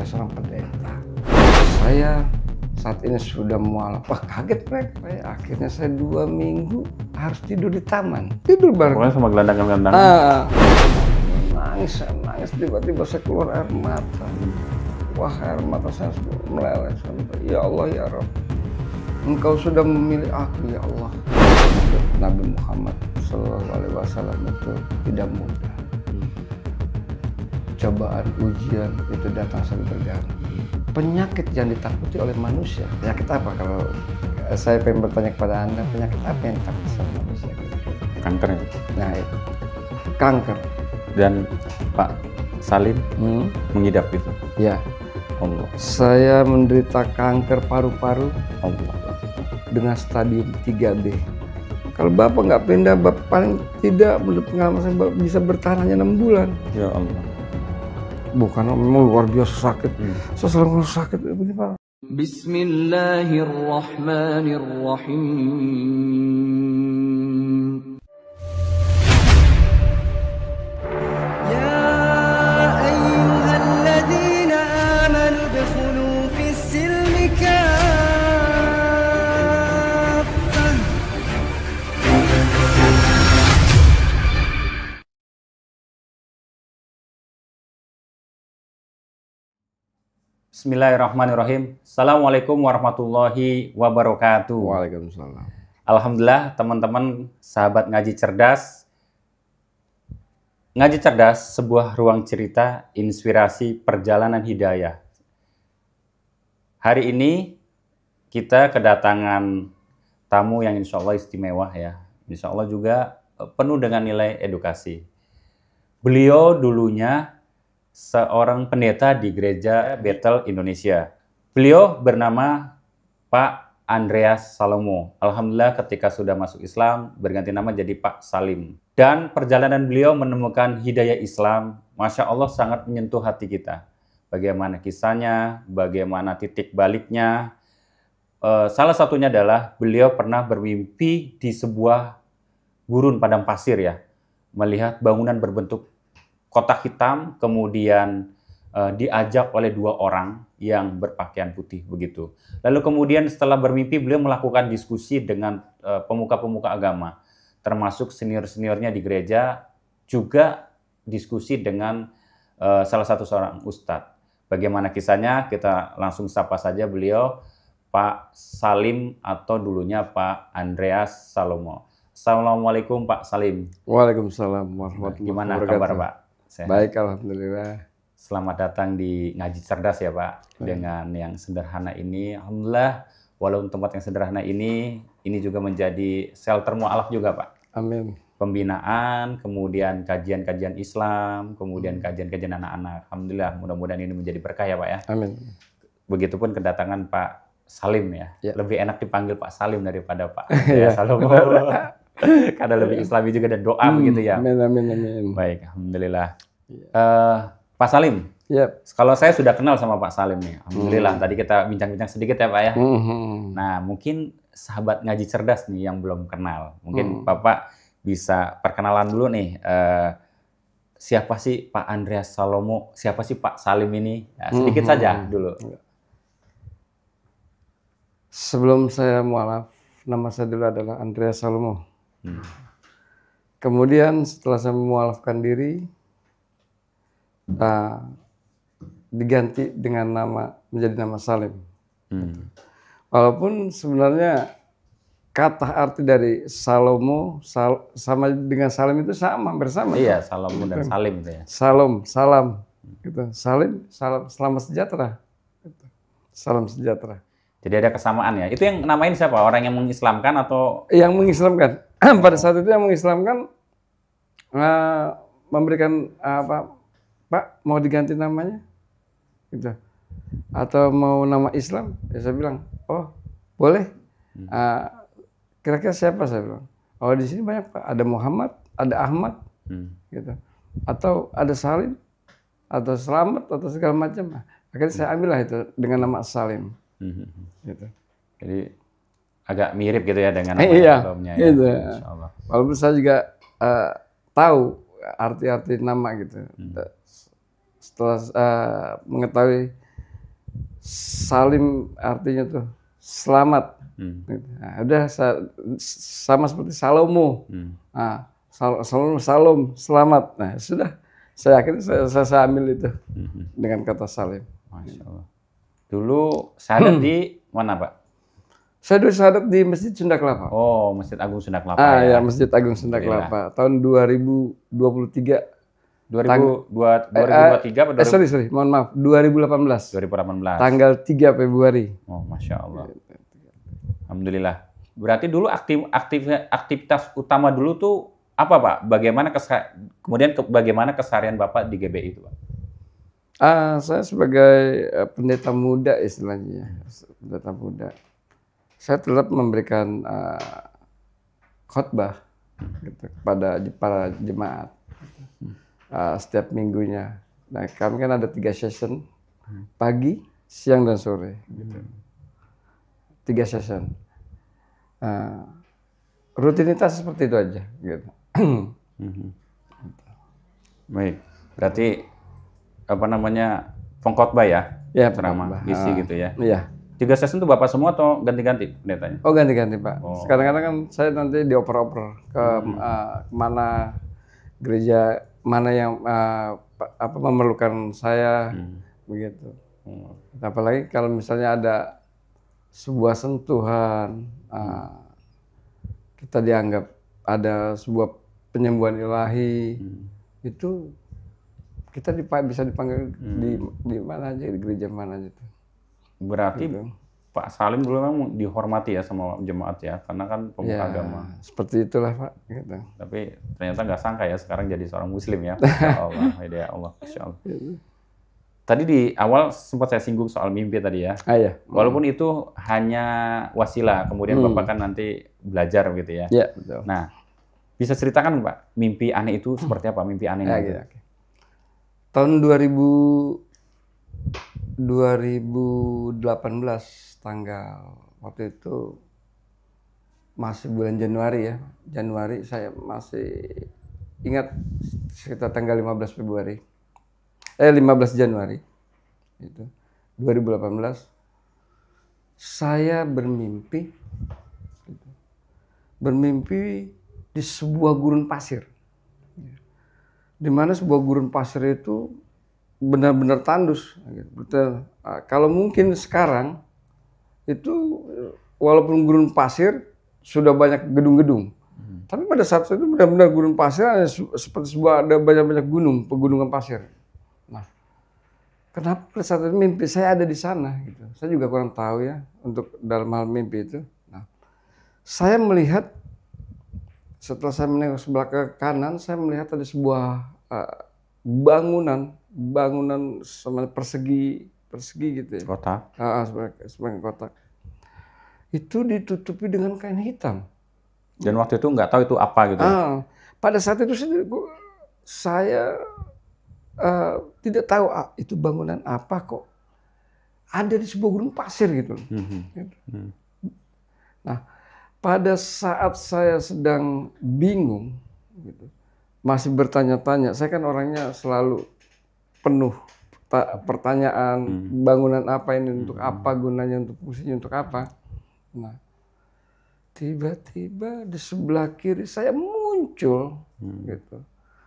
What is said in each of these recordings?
saya seorang pendeta. Saya saat ini sudah mualaf. Wah, kaget mereka. Akhirnya saya 2 minggu harus tidur di taman. Tidur bareng. Pokoknya sama gelandangan-gelandangan. Nangis. Tiba-tiba saya keluar air mata. Wah, air mata saya meleleh sampai, ya Allah ya Rabb, Engkau sudah memilih aku ya Allah. Nabi Muhammad SAW itu tidak mudah. Cobaan, ujian itu datang silih berganti. Penyakit yang ditakuti oleh manusia. Penyakit apa? Kalau saya pengen bertanya kepada Anda, penyakit apa yang ditakuti sama manusia? Kanker. Nah, itu kanker. Dan Pak Salim mengidap itu. Ya. Allah. Saya menderita kanker paru-paru Allah. dengan stadium 3B. Kalau Bapak nggak pindah, Bapak paling tidak menurut pengalaman saya Bapak bisa bertahan hanya 6 bulan. Ya Allah. Bukan, memang luar biasa sakit. Saya selalu sakit begini Pak. Bismillahirrahmanirrahim. Ya ayyuhalladzina amanu udkhulu fis-silmi kaffah. Bismillahirrahmanirrahim. Assalamualaikum warahmatullahi wabarakatuh. Waalaikumsalam. Alhamdulillah teman-teman sahabat Ngaji Cerdas. Ngaji Cerdas, sebuah ruang cerita, inspirasi, perjalanan hidayah. Hari ini kita kedatangan tamu yang insya Allah istimewa ya. Insya Allah juga penuh dengan nilai edukasi. Beliau dulunya seorang pendeta di Gereja Bethel Indonesia. Beliau bernama Pak Andreas Salomo. Alhamdulillah ketika sudah masuk Islam berganti nama jadi Pak Salim. Dan perjalanan beliau menemukan hidayah Islam, Masya Allah sangat menyentuh hati kita. Bagaimana kisahnya, bagaimana titik baliknya. Salah satunya adalah beliau pernah bermimpi di sebuah gurun padang pasir ya. Melihat bangunan berbentuk kotak hitam, kemudian diajak oleh 2 orang yang berpakaian putih begitu. Lalu kemudian setelah bermimpi beliau melakukan diskusi dengan pemuka-pemuka agama, termasuk senior-seniornya di gereja, juga diskusi dengan salah satu seorang ustadz. Bagaimana kisahnya? Kita langsung sapa saja beliau, Pak Salim atau dulunya Pak Andreas Salomo. Assalamualaikum Pak Salim. Waalaikumsalam warahmatullahi Gimana wabarakatuh. kabar Pak? Sehat? Baik, alhamdulillah. Selamat datang di Ngaji Cerdas ya Pak. Dengan yang sederhana ini, alhamdulillah walaupun tempat yang sederhana ini juga menjadi shelter mu'alaf juga Pak. Amin. Pembinaan, kemudian kajian-kajian Islam, kemudian kajian-kajian anak-anak. Alhamdulillah mudah-mudahan ini menjadi berkah ya Pak ya. Amin. Begitupun kedatangan Pak Salim ya. Lebih enak dipanggil Pak Salim daripada Pak Salomo. Karena lebih islami juga dan doa begitu ya. Amin. Baik, alhamdulillah. Pak Salim, kalau saya sudah kenal sama Pak Salim nih, alhamdulillah. Tadi kita bincang-bincang sedikit ya Pak ya. Nah, mungkin sahabat Ngaji Cerdas nih yang belum kenal, mungkin Bapak bisa perkenalan dulu nih. Siapa sih Pak Andreas Salomo? Siapa sih Pak Salim ini? Ya, sedikit saja dulu. Sebelum saya mualaf, nama saya dulu adalah Andreas Salomo. Kemudian setelah saya memualafkan diri, diganti dengan menjadi nama Salim. Walaupun sebenarnya kata arti dari Salomo sama dengan Salim itu hampir sama. Iya, Salomo dan Salim itu ya. Salam, gitu. Salim, selamat sejahtera. Gitu. Salam sejahtera. Jadi ada kesamaan ya. Itu yang namain siapa? Orang yang mengislamkan atau? Yang mengislamkan. Pada saat itu yang mengislamkan memberikan Pak, mau diganti namanya? Gitu. Atau mau nama Islam? Ya saya bilang, oh boleh. Kira-kira siapa saya bilang? Oh di sini banyak Pak. Ada Muhammad, ada Ahmad, gitu. Atau ada Salim, atau Selamat, atau segala macam. Akhirnya saya ambillah itu dengan nama Salim. Gitu. Jadi agak mirip gitu ya dengan nama sebelumnya ya. Gitu. Insyaallah. Walaupun saya juga tahu arti-arti nama gitu. Setelah mengetahui Salim artinya tuh selamat. Nah, udah sama seperti Salomo. Nah, Salom, selamat. Nah, sudah. Saya akhirnya saya ambil itu dengan kata salim. Masya Allah. Dulu syahadat di mana, Pak? Saya dulu syahadat di Masjid Sunda Kelapa. Oh, Masjid Agung Sunda Kelapa Ya, Masjid Agung Sunda Kelapa. Tahun 2023. 2023 atau sorry, mohon maaf. 2018. 2018. Tanggal 3 Februari. Oh, Masya Allah. Alhamdulillah. Berarti dulu aktivitas utama dulu tuh apa, Pak? Bagaimana keseharian Bapak di GBI itu, Pak? Saya sebagai pendeta muda istilahnya, pendeta muda. Saya tetap memberikan khotbah gitu, kepada para jemaat setiap minggunya. Nah, kami kan ada 3 session, pagi, siang, dan sore. Gitu. 3 session. Rutinitas seperti itu aja. Gitu. Baik, berarti pengkhotbah ya? Ya, ceramah, isi gitu ya? Iya. 3 session itu Bapak semua atau ganti-ganti pendetanya? Oh, ganti-ganti, Pak. Oh. Kadang-kadang kan saya nanti dioper-oper ke mana gereja mana yang memerlukan saya, begitu. Apalagi kalau misalnya ada sebuah sentuhan, kita dianggap ada sebuah penyembuhan ilahi, itu kita bisa dipanggil di mana aja, di gereja mana aja. Berarti Gitu. Pak Salim dulu memang dihormati ya sama jemaat ya, karena kan pemuka agama. Seperti itulah, Pak. Gitu. Tapi ternyata nggak sangka ya sekarang jadi seorang Muslim ya. Masya Allah, hidayah Allah, Masya Allah. Tadi di awal sempat saya singgung soal mimpi tadi ya. Iya. Walaupun itu hanya wasilah, kemudian Bapak kan nanti belajar gitu ya. Iya, betul. Nah, bisa ceritakan Pak, mimpi aneh itu seperti apa? Mimpi aneh Gitu. Tahun 2018 tanggal waktu itu masih bulan Januari ya. Januari saya masih ingat sekitar tanggal 15 Februari. 15 Januari. Itu 2018 saya bermimpi di sebuah gurun pasir. Di mana sebuah gurun pasir itu benar-benar tandus. Betul. Kalau mungkin sekarang itu walaupun gurun pasir sudah banyak gedung-gedung, tapi pada saat itu benar-benar gurun pasir seperti ada banyak-banyak pegunungan pasir. Nah, kenapa pada saat itu mimpi saya ada di sana? Gitu. Saya juga kurang tahu ya untuk dalam hal mimpi itu. Nah, saya melihat setelah saya menengok sebelah ke kanan, saya melihat ada sebuah bangunan sama persegi gitu ya. Kotak. Sebagai kotak. Itu ditutupi dengan kain hitam. Dan waktu itu nggak tahu itu apa gitu. Pada saat itu saya tidak tahu itu bangunan apa kok ada di sebuah gurun pasir gitu. Nah, pada saat saya sedang bingung, gitu, masih bertanya-tanya, saya kan orangnya selalu penuh pertanyaan, bangunan apa ini untuk apa, gunanya untuk fungsinya untuk apa. Nah, tiba-tiba di sebelah kiri saya muncul, gitu,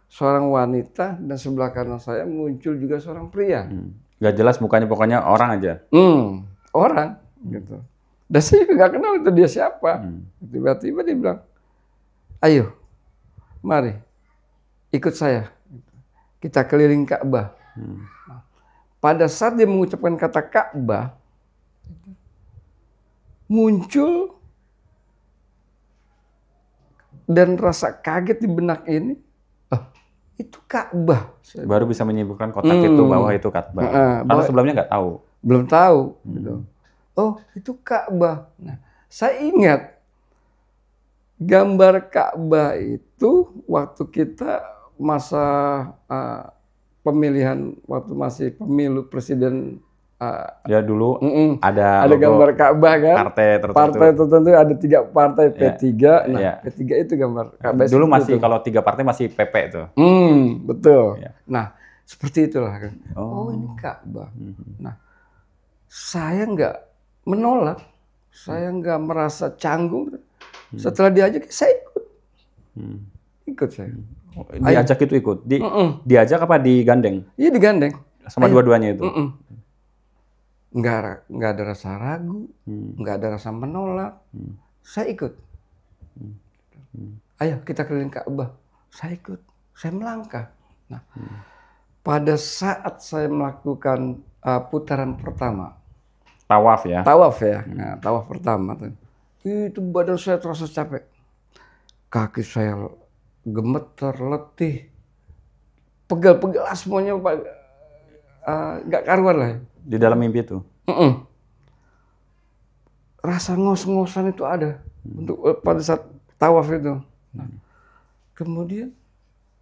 seorang wanita, dan sebelah kanan saya muncul juga seorang pria. Gak jelas mukanya, pokoknya orang aja. Orang, gitu. Dan saya juga nggak kenal itu dia siapa. Tiba-tiba dia bilang, ayo, mari, ikut saya. Kita keliling Ka'bah. Nah, pada saat dia mengucapkan kata Ka'bah, muncul dan rasa kaget di benak ini, itu Ka'bah. Baru bisa menyebutkan kotak itu bahwa itu Ka'bah. Karena sebelumnya nggak tahu. Belum tahu. Gitu. Oh, itu Ka'bah. Nah, saya ingat gambar Ka'bah itu waktu kita masa pemilihan, waktu masih pemilu presiden. Ya dulu ada gambar Ka'bah kan. Partai tertentu ada 3 partai P3. Nah, P3 itu gambar Ka'bah. Dulu masih kalau 3 partai masih PP itu. Betul. Ya. Nah, seperti itulah kan. Oh, ini Ka'bah. Nah, saya nggak menolak, saya nggak merasa canggung. Setelah diajak, saya ikut saya. Diajak itu ikut. Diajak apa digandeng? Iya digandeng. Sama dua-duanya itu. Nggak ada rasa ragu, nggak ada rasa menolak. Saya ikut. Ayo kita keliling Ka'bah. Saya ikut. Saya melangkah. Nah, pada saat saya melakukan putaran pertama, Tawaf ya. tawaf ya, nah, tawaf pertama tuh, itu badan saya terasa capek, kaki saya gemeter, letih, pegal-pegal semuanya, nggak karuan lah. Di dalam mimpi itu. Rasa ngos-ngosan itu ada untuk pada saat tawaf itu. Nah, kemudian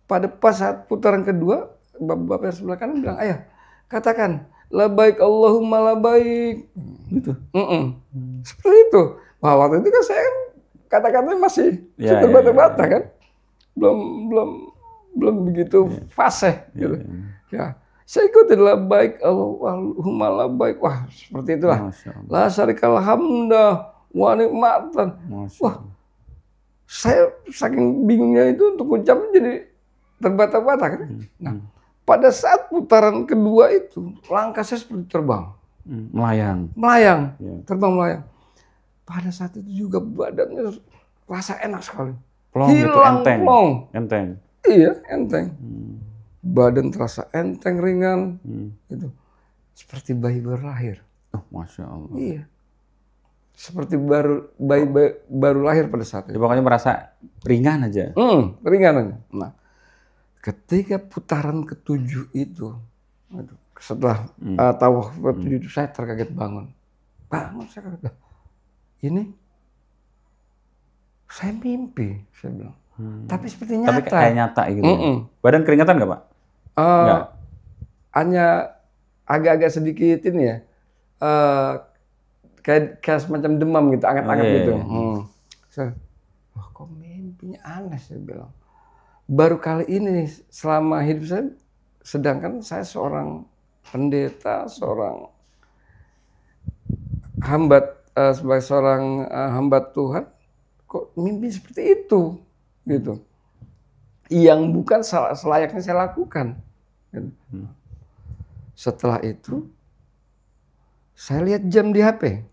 pada pas saat putaran kedua, bapak-bapak yang sebelah kanan bilang, ayo katakan labaik Allahumma labaik, gitu. Seperti itu. Wah, waktu itu kan saya kata-katanya masih terbata-bata kan, belum begitu fasih gitu. Ya, saya ikutin labaik Allahumma labaik. Wah, seperti itulah. La syarikal hamda wa nikmatan. Wah, saya saking bingungnya itu untuk ucapnya jadi terbata-bata kan. Nah, pada saat putaran kedua itu langkah saya seperti terbang, melayang, terbang melayang. Pada saat itu juga badannya rasa enak sekali, hilang plong, enteng. Iya, enteng. Badan terasa enteng, ringan, itu seperti bayi baru lahir. Oh, Masya Allah. Iya, seperti baru lahir pada saat itu. Pokoknya merasa ringan aja. Ringan aja. Nah, ketika putaran ke-7 itu, setelah tawaf ke-7 itu saya terkaget bangun. Saya kaget. Ini saya mimpi, saya bilang. Tapi seperti nyata. Tapi kayak nyata gitu. Badan keringatan nggak, Pak? Nggak. Hanya agak-agak sedikit ini ya. Kayak semacam demam gitu, anget-anget gitu. Saya, wah kok mimpinya aneh, saya bilang. Baru kali ini selama hidup saya, sedangkan saya seorang pendeta, seorang sebagai seorang hamba Tuhan, kok mimpi seperti itu, gitu. Yang bukan selayaknya saya lakukan. Gitu. Setelah itu, saya lihat jam di HP.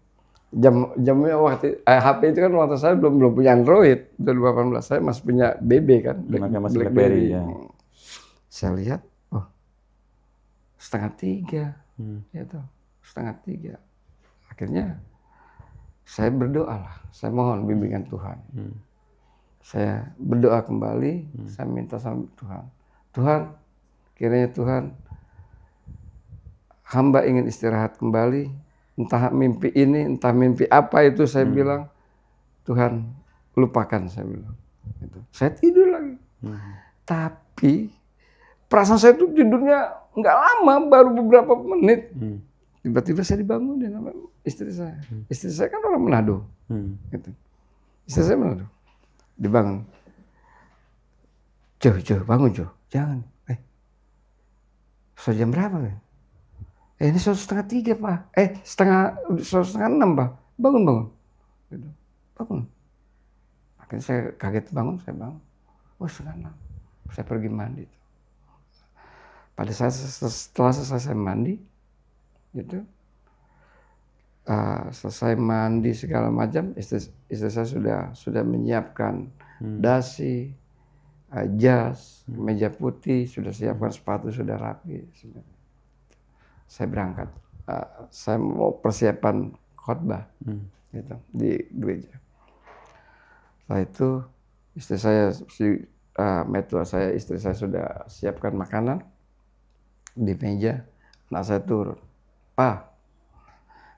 Jamnya waktu HP itu kan waktu saya belum punya Android 2018, saya masih punya BB kan, BlackBerry. Ya. Saya lihat, oh 2:30, gitu, 2:30. Akhirnya saya berdoa lah, saya mohon bimbingan Tuhan. Saya berdoa kembali, saya minta sama Tuhan. Tuhan, kiranya Tuhan, hamba ingin istirahat kembali. Entah mimpi ini, entah mimpi apa itu, saya bilang, Tuhan lupakan, saya bilang. Gitu. Saya tidur lagi. Tapi perasaan saya itu tidurnya nggak lama, baru beberapa menit. Tiba-tiba saya dibangunin sama istri saya. Istri saya kan orang Manado. Gitu. Istri saya Manado. Dibangun. Jo, bangun Jo. Jangan. So jam berapa ya? Ini 2:30 Pak. 2:30 Pak. Bangun. Gitu. Bangun. Akhirnya saya kaget bangun, saya bangun. Oh 5:30. Saya pergi mandi. Pada saat setelah selesai mandi, gitu, selesai mandi segala macam, istri saya sudah menyiapkan dasi, jas, meja putih, sudah siapkan sepatu, sudah rapi. Saya berangkat, saya mau persiapan khotbah gitu, di gereja. Setelah itu istri saya, mertua saya, istri saya sudah siapkan makanan di meja. Nah saya turun, Pak,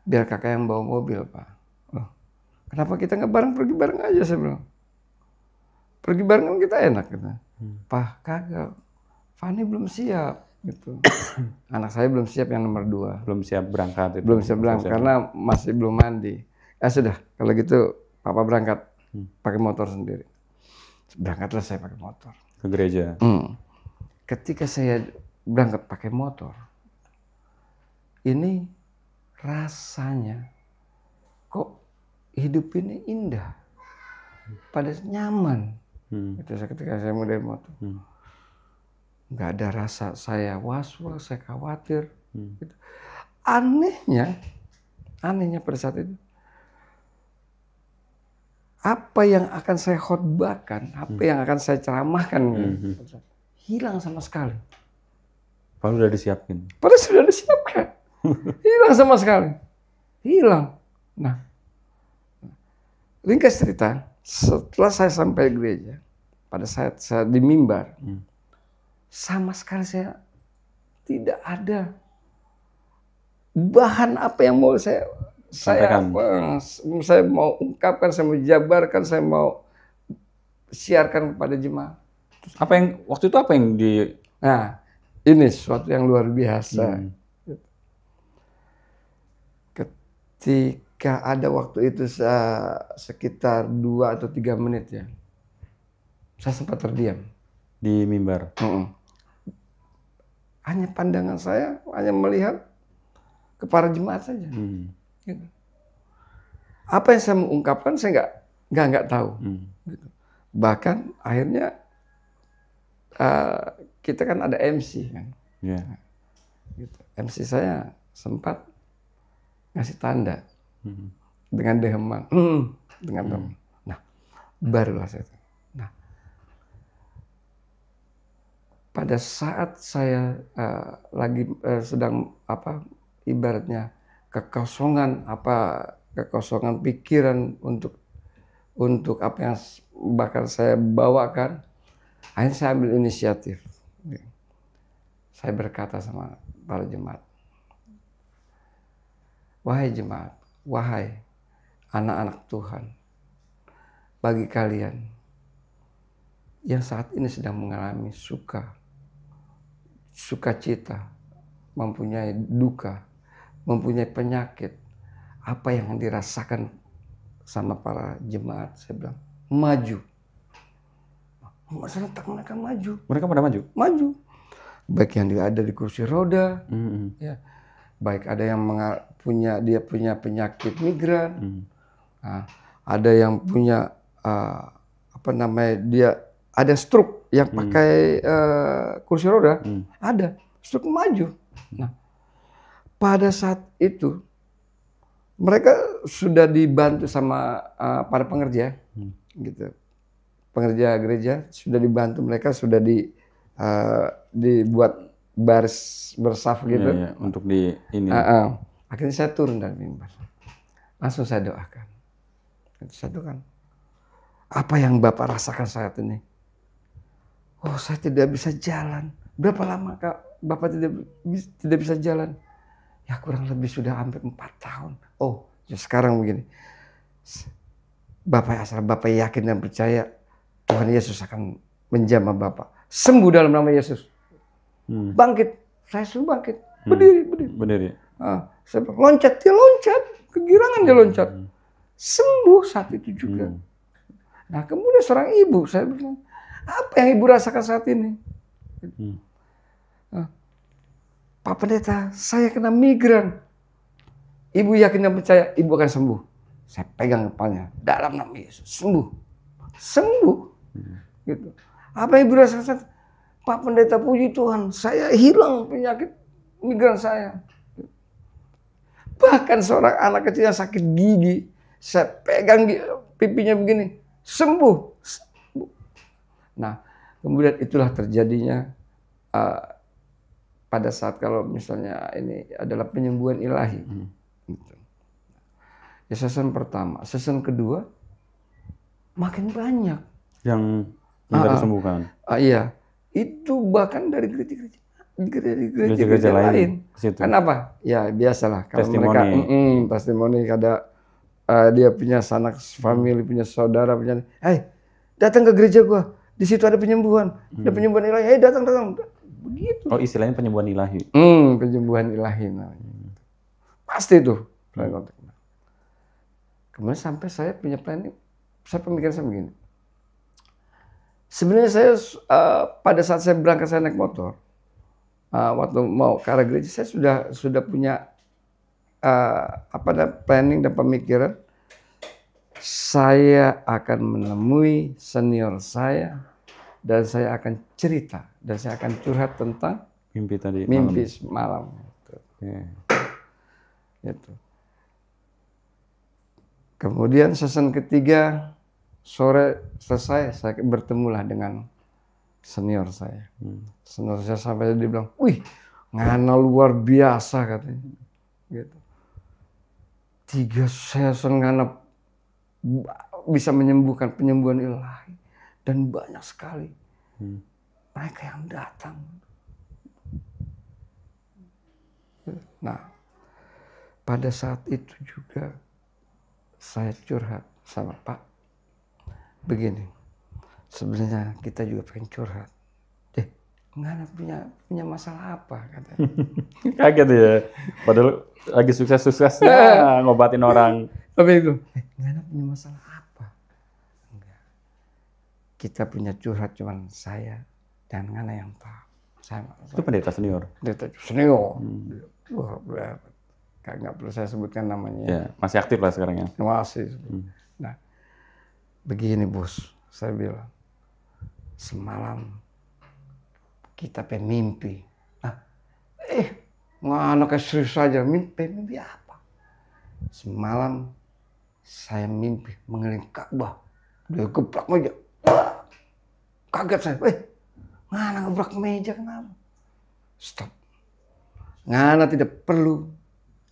biar kakak yang bawa mobil Pak. Oh, kenapa kita nggak pergi bareng aja, saya bilang. Pergi bareng kan kita enak gitu. Pak, kagak, Fani belum siap. Gitu. Anak saya belum siap yang nomor 2. Belum siap berangkat. Belum siap berangkat karena masih belum mandi. Sudah, kalau gitu Papa berangkat pakai motor sendiri. Berangkatlah saya pakai motor. Ke gereja. Ketika saya berangkat pakai motor, ini rasanya kok hidup ini indah, pada nyaman. Itu ketika saya mulai motor, nggak ada rasa saya was-was, saya khawatir. Gitu. Anehnya pada saat itu, apa yang akan saya khotbahkan, apa yang akan saya ceramahkan, hilang sama sekali. Padahal udah disiapin. Padahal sudah disiapkan. Hilang sama sekali. Hilang. Nah, ringkas cerita, setelah saya sampai gereja, pada saat saya di mimbar, sama sekali saya tidak ada bahan apa yang mau saya mau ungkapkan, saya mau jabarkan, saya mau siarkan kepada jemaat. Apa yang waktu itu Nah, ini sesuatu yang luar biasa. Ketika ada waktu itu sekitar 2 atau 3 menit ya, saya sempat terdiam di mimbar. Hanya pandangan saya hanya melihat ke para jemaat saja. Gitu. Apa yang saya mau ungkapkan saya nggak tahu. Gitu. Bahkan akhirnya kita kan ada MC kan. Gitu. MC saya sempat ngasih tanda dengan deheman, Nah, barulah saya. Nah, pada saat saya lagi sedang ibaratnya kekosongan pikiran untuk apa yang bakal saya bawakan, akhirnya saya ambil inisiatif. Saya berkata sama para jemaat, wahai jemaat, wahai anak-anak Tuhan, bagi kalian yang saat ini sedang mengalami sukacita, mempunyai duka, mempunyai penyakit, apa yang dirasakan sama para jemaat, saya bilang, maju. Mereka maju. Mereka pada maju? Maju. Baik yang ada di kursi roda, ya. Baik ada yang punya penyakit migran, ada yang punya dia ada stroke yang pakai kursi roda, ada stroke maju. Nah, pada saat itu mereka sudah dibantu sama para pengerja, gitu. Pengerja gereja sudah dibantu, mereka sudah dibuat baris bersaf gitu. Iya, untuk di ini. Akhirnya saya turun dari mimbar. Langsung saya doakan. Saya doakan. Apa yang Bapak rasakan saat ini? Oh, saya tidak bisa jalan. Berapa lama Kak Bapak tidak bisa jalan? Ya kurang lebih sudah hampir 4 tahun. Oh, ya sekarang begini. Asal Bapak yakin dan percaya, Tuhan Yesus akan menjamah Bapak. Sembuh dalam nama Yesus. Bangkit. Saya suruh bangkit. Berdiri. Saya loncat, dia loncat. Kegirangan dia loncat. Sembuh saat itu juga. Nah, kemudian seorang ibu, saya bilang, apa yang ibu rasakan saat ini? Pak Pendeta, saya kena migran. Ibu yakin dan percaya, ibu akan sembuh. Saya pegang kepalanya, dalam nama Yesus, sembuh. Gitu. Apa yang ibu rasakan? Pak Pendeta, puji Tuhan, saya hilang penyakit migran saya. Bahkan seorang anak kecil yang sakit gigi, saya pegang pipinya begini, sembuh. Nah, kemudian itulah terjadinya pada saat kalau misalnya ini adalah penyembuhan ilahi. Gitu. Ya, season pertama, season kedua makin banyak yang minta disembuhkan. Iya, itu bahkan dari gereja lain. Kenapa? Ya biasalah kalau mereka testimoni ada dia punya sanak family, punya saudara, punya, datang ke gereja gua, di situ ada penyembuhan, ada penyembuhan ilahi, datang. Begitu. Oh, istilahnya penyembuhan ilahi. Penyembuhan ilahi namanya. Pasti itu. Kemudian sampai saya punya planning, saya pemikiran saya begini. Sebenarnya saya pada saat saya berangkat, saya naik motor, waktu mau ke arah gereja, saya sudah punya planning dan pemikiran, saya akan menemui senior saya dan saya akan cerita dan saya akan curhat tentang Mimpi tadi. mimpi semalam. Oke. Gitu. Kemudian season ketiga sore selesai, saya bertemulah dengan senior saya. Senior saya sampai dia bilang, wih, ngana luar biasa katanya. Gitu. 3 season ngana bisa menyembuhkan penyembuhan ilahi dan banyak sekali mereka yang datang. Nah, pada saat itu juga saya curhat sama Pak. Begini, sebenarnya kita juga pengen curhat. Nggak punya masalah apa katanya. Kaget ya. Padahal lagi sukses-suksesnya ngobatin orang. Tapi itu, nggak punya masalah apa? Enggak. Kita punya curhat cuman saya dan Ngana yang tahu. Itu pendeta senior. Pendeta senior. Wah, nggak perlu saya sebutkan namanya. Ya, masih aktif lah sekarang ya. Masih. Nah, begini bos, saya bilang semalam kita mimpi. Ngana kayak serius saja, mimpi apa? Semalam saya mimpi mengelilingi Ka'bah. Dia gebrak meja. Wah, kaget saya. Ngana gebrak meja kenapa? Stop. Ngana tidak perlu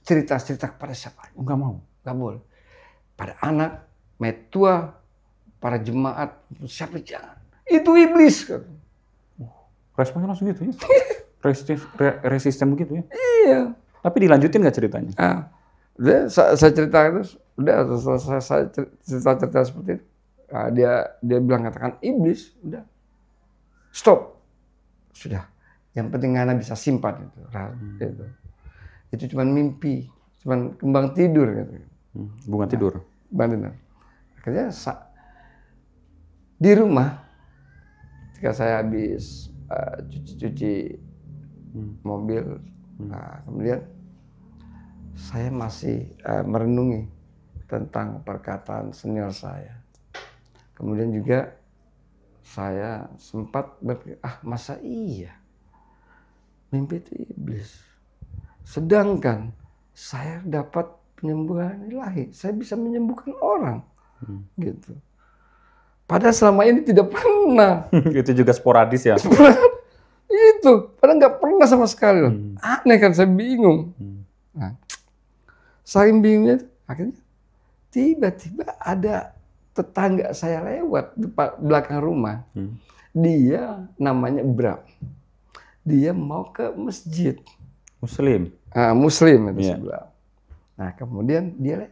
cerita-cerita kepada siapa. Enggak mau. Enggak boleh. Pada anak, metua, para jemaat, siapa jangan. Itu iblis kan. Responnya langsung gitu ya? Resisten begitu ya? Iya. Tapi dilanjutin nggak ceritanya? Udah, saya cerita itu, udah selesai saya cerita seperti itu. Nah, dia bilang katakan iblis, udah. Stop. Sudah. Yang penting Ngana bisa simpan itu. Gitu. Itu cuma mimpi, cuma kembang tidur gitu. Bunga tidur. Benar. Akhirnya di rumah ketika saya habis cuci mobil, kemudian saya masih merenungi tentang perkataan senior saya. Kemudian juga saya sempat berpikir, masa iya mimpi itu iblis. Sedangkan saya dapat penyembuhan ilahi, saya bisa menyembuhkan orang, gitu. Padahal selama ini tidak pernah. Itu juga sporadis ya? Itu, padahal nggak pernah sama sekali loh. Aneh kan, saya bingung. Nah, saking bingungnya, akhirnya tiba-tiba ada tetangga saya lewat di belakang rumah. Dia namanya Bram. Dia mau ke masjid. Muslim? Muslim itu sebelah. Nah, kemudian dia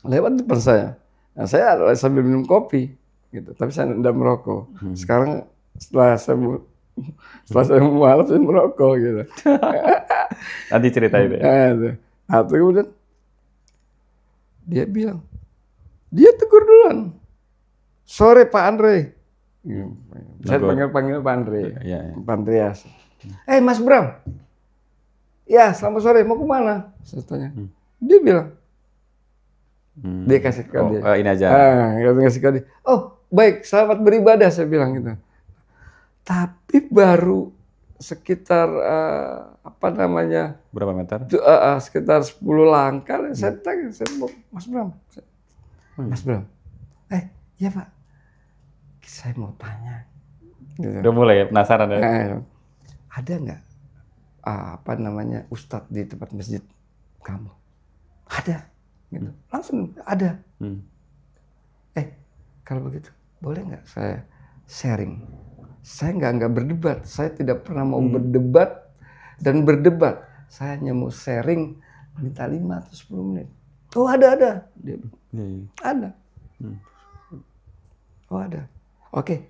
lewat depan saya. Nah, saya sambil minum kopi, gitu. Tapi saya tidak merokok. Sekarang setelah saya mualaf, saya merokok, gitu. Nanti cerita itu ya. Nah, kemudian dia bilang, dia tegur duluan. Sore Pak Andre. Saya panggil Pak Andre. Pak Andreas. Mas Bram. Ya, selamat sore. Mau kemana? Saya tanya. Dia bilang. Dia kasih kode. Ini aja. Kasih kode. Oh, baik. Selamat beribadah, saya bilang gitu. Tapi baru sekitar berapa meter? Sekitar 10 langkah. Saya tanya, Mas Bram. Mas Bram. Iya Pak. Saya mau tanya. Gitu. Udah mulai ya, penasaran ya? Ada nggak ustadz di tempat masjid kamu? Ada. Gitu. Langsung ada. Kalau begitu boleh nggak saya sharing? Saya nggak berdebat. Saya tidak pernah mau berdebat dan berdebat. Saya hanya mau sharing, minta 5 atau 10 menit. Oh ada. Dia ada. Oh ada. Oke.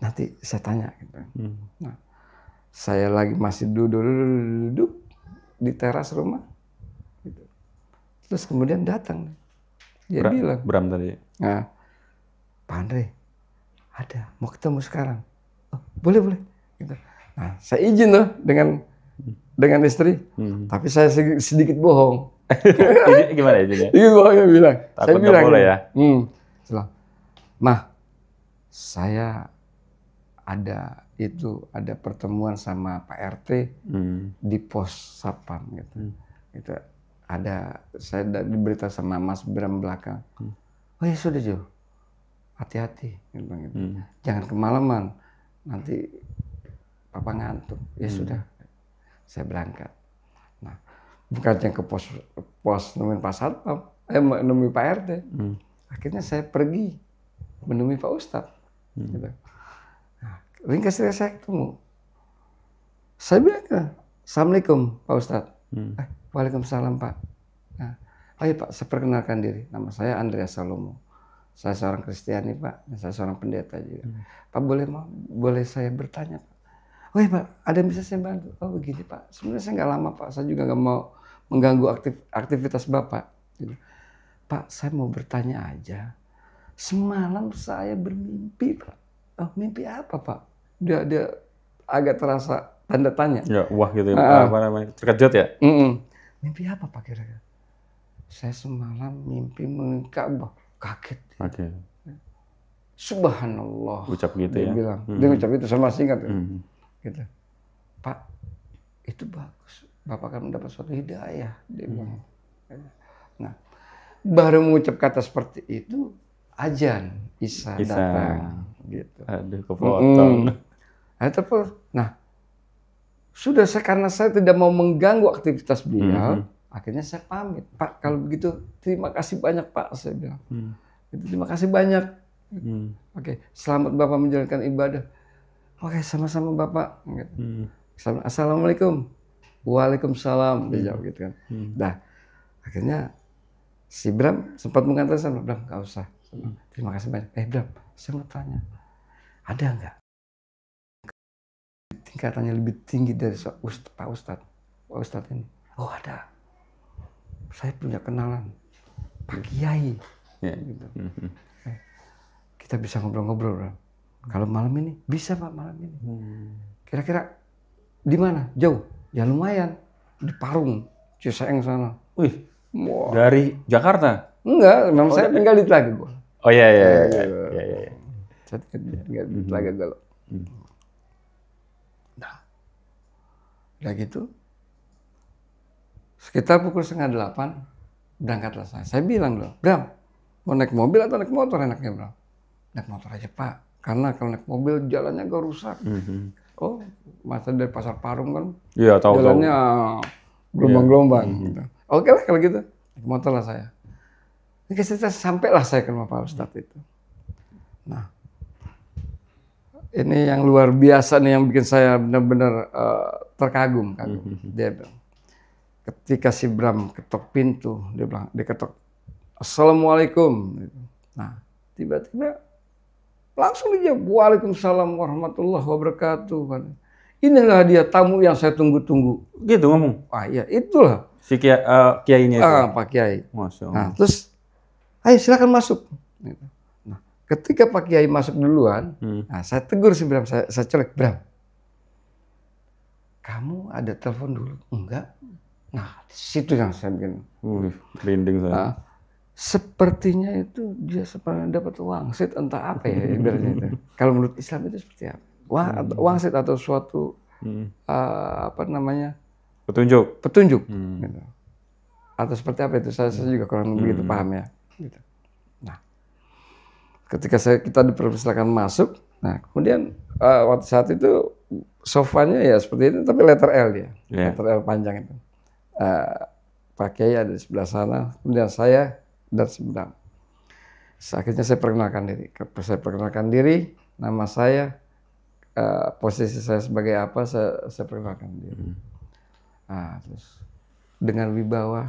Nanti saya tanya. Gitu. Nah, saya lagi masih duduk di teras rumah. Gitu. Terus kemudian datang. Dia bilang. Bram tadi. Nah, Pak Andre, ada. Mau ketemu sekarang. Oh, boleh. Gitu. Nah, saya izin loh dengan dengan istri, tapi saya sedikit bohong. Gimana itu? Iya, bohongnya bilang. Takut Saya nggak bilang boleh gini, ya? Bilang, Mah, saya ada pertemuan sama Pak RT di pos Sapam gitu. Itu saya diberitahu sama Mas Bram belakang. Oh ya sudah Jo, hati-hati, gitu, gitu. Jangan kemalaman, nanti Papa ngantuk. Ya sudah, saya berangkat. Nah, bukannya ke pos nemuin Pak Satpam, menemui Pak RT. Akhirnya saya pergi menemui Pak Ustadz. Gitu. Nah, ringkas saya ketemu. Saya bilang, Assalamualaikum Pak Ustadz. Waalaikumsalam Pak. Nah, ayo Pak, saya perkenalkan diri. Nama saya Andreas Salomo. Saya seorang Kristiani Pak, dan saya seorang pendeta juga. Pak boleh saya bertanya Pak? Oh iya Pak, ada yang bisa saya bantu? Oh begini Pak, sebenarnya saya nggak lama Pak, saya juga nggak mau mengganggu aktivitas Bapak. Gitu. Pak, saya mau bertanya aja. Semalam saya bermimpi Pak. Oh mimpi apa Pak? Dia agak terasa tanda tanya. Ya, wah gitu. Apa namanya? Terkejut ya? Mimpi apa Pak kira-kira? Saya semalam mimpi mengenai Ka'bah. Kaget. Oke. Subhanallah. Ucap gitu dia ya? bilang. Dia ucap itu, saya masih ingat. Gitu. Pak, itu bagus. Bapak akan mendapat suatu hidayah. Dia bilang. Nah, baru mengucap kata seperti itu, azan Isya datang. Gitu. Aduh, kepotong. Nah, sudah karena saya tidak mau mengganggu aktivitas beliau, akhirnya saya pamit. Pak, kalau begitu terima kasih banyak Pak, saya bilang. Terima kasih banyak. Oke, selamat Bapak menjalankan ibadah. Oke, sama-sama Bapak. Assalamualaikum. Waalaikumsalam. Dia jawab gitu kan. Nah, akhirnya si Bram sempat mengatakan sama Bram, nggak usah. Terima kasih banyak. Bram, saya mau tanya, ada nggak tingkatannya lebih tinggi dari Pak Ustadz ini? Oh ada. Saya punya kenalan Pak Kiai. Gitu. Kita bisa ngobrol-ngobrol, Bram. Kalau malam ini bisa Pak, malam ini. Kira-kira di mana? Jauh? Ya lumayan. Di Parung, Ciseeng sana. Wih, dari Jakarta? Enggak, memang saya tinggal di Telaga. Oh iya. Saya tinggal di Telaga Galo. Nah, udah gitu, sekitar pukul 7:30 berangkatlah saya. Saya bilang loh, Bram, mau naik mobil atau naik motor enaknya Bram? Naik motor aja Pak, karena kalau naik mobil jalannya agak rusak. Oh, masa dari Pasar Parung kan, jalannya gelombang-gelombang. Gitu. Oke lah kalau gitu, naik motor lah saya. Ini sampailah saya ke rumah Pak Ustadz itu. Nah, ini yang luar biasa nih yang bikin saya benar-benar terkagum. Dia bilang, ketika si Bram ketok pintu, dia ketok, Assalamualaikum. Nah, tiba-tiba langsung dia Waalaikumsalam warahmatullahi wabarakatuh. Inilah dia tamu yang saya tunggu-tunggu. Gitu ngomong? Ah iya, itulah. Si kiainya itu? Pak Kiai. Masya Allah. Nah, terus, ayo silakan masuk. Nah, ketika Pak Kiai masuk duluan, nah, saya tegur si Bram, saya colek, Bram, kamu ada telepon dulu? Enggak. Nah, di situ yang saya bikin. Merinding saya. Nah, sepertinya itu dia seperti dapat wangsit entah apa ya ibaratnya itu. Kalau menurut Islam itu seperti apa? Wangsit atau suatu apa namanya? Petunjuk. Gitu. Atau seperti apa itu? Saya juga kurang begitu paham ya. Gitu. Nah, ketika kita dipersilakan masuk, nah kemudian waktu saat itu sofanya ya seperti itu, tapi letter L dia, letter L panjang itu. Pak Kiai ada di sebelah sana, kemudian saya dan Bram. Akhirnya saya perkenalkan diri, nama saya, posisi saya sebagai apa, saya perkenalkan diri. Nah, terus dengan wibawa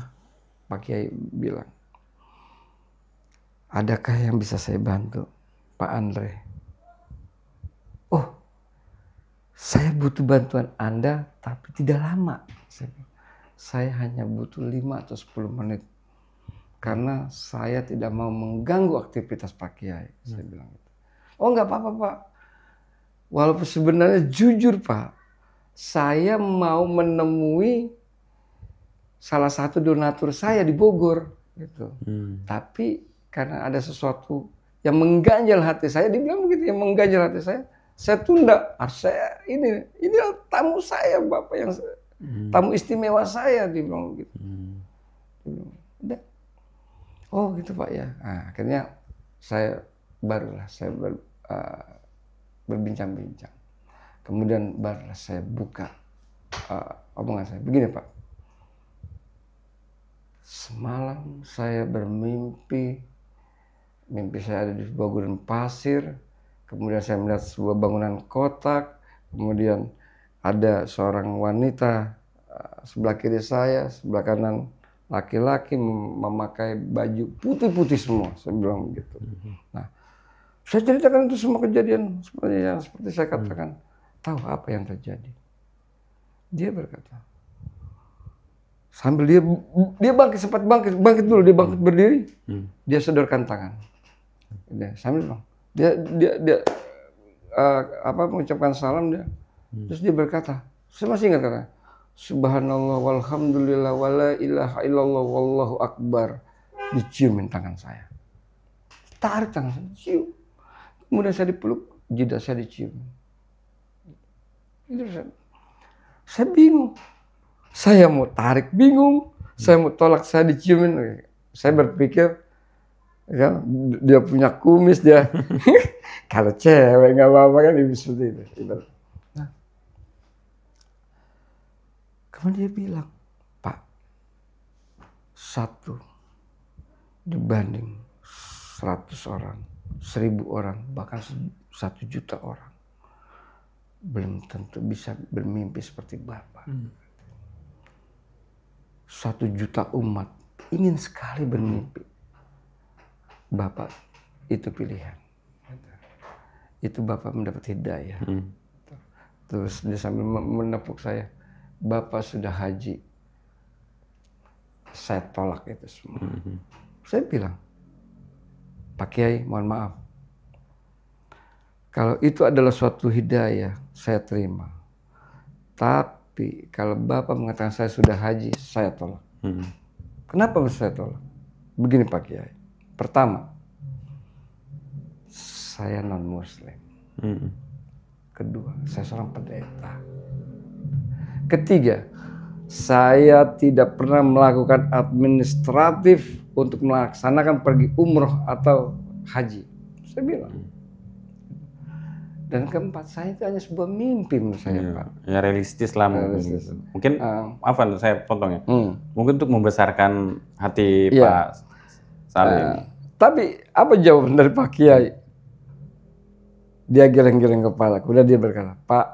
Pak Kiai bilang, adakah yang bisa saya bantu, Pak Andre? Oh, saya butuh bantuan Anda, tapi tidak lama. Saya hanya butuh 5 atau 10 menit. Karena saya tidak mau mengganggu aktivitas Pak Kiai. Saya bilang gitu. Oh nggak apa-apa Pak. Walaupun sebenarnya jujur Pak, saya mau menemui salah satu donatur saya di Bogor gitu. Tapi karena ada sesuatu yang mengganjal hati saya, dibilang begitu, yang mengganjal hati saya tunda. Saya ini tamu saya, Bapak, yang tamu istimewa saya, dibilang begitu. Udah. Oh gitu Pak ya. Nah, akhirnya saya berbincang-bincang. Kemudian barulah saya buka omongan saya. Begini Pak, semalam saya bermimpi, mimpi saya ada di sebuah gurun pasir, kemudian saya melihat sebuah bangunan kotak, kemudian ada seorang wanita sebelah kiri saya, sebelah kanan laki-laki memakai baju putih-putih semua, saya bilang begitu. Nah, saya ceritakan itu semua kejadian seperti saya katakan. Tahu apa yang terjadi? Dia berkata, sambil dia bangkit, sempat bangkit dulu, dia bangkit berdiri, dia sodorkan tangan. Dia sambil bilang, dia mengucapkan salam dia, terus dia berkata, saya masih ingat kata, Subhanallah walhamdulillah wala ilaha illallah wallahu akbar. Diciumin tangan saya, tarik tangan saya, cium. Kemudian saya dipeluk, jidat saya dicium. Saya bingung. Saya mau tarik bingung, saya mau tolak saya diciumin. Saya berpikir, ya, dia punya kumis dia. Kalau cewek nggak apa-apa kan ibu seperti itu. Nah, kemudian dia bilang, Pak, 1 dibanding 100 orang, 1000 orang, bahkan 1 juta orang, belum tentu bisa bermimpi seperti Bapak. 1 juta umat ingin sekali bermimpi. Bapak itu pilihan. Itu Bapak mendapat hidayah. Terus dia sambil menepuk saya, Bapak sudah haji. Saya tolak itu semua. Saya bilang, Pak Kiai, mohon maaf. Kalau itu adalah suatu hidayah, saya terima. Tapi kalau Bapak mengatakan saya sudah haji, saya tolak. Kenapa saya tolak? Begini Pak Kiai. Pertama, saya non-Muslim. Kedua, saya seorang pendeta. Ketiga, saya tidak pernah melakukan administratif untuk melaksanakan pergi umroh atau haji. Saya bilang. Dan keempat, saya itu hanya sebuah mimpi menurut saya, Pak. Ya realistis lah mungkin. Mungkin apa saya potongnya? Mungkin untuk membesarkan hati Pak Salim. Tapi apa jawaban dari Pak Kiai? Dia geleng-geleng kepala. Kemudian dia berkata, Pak,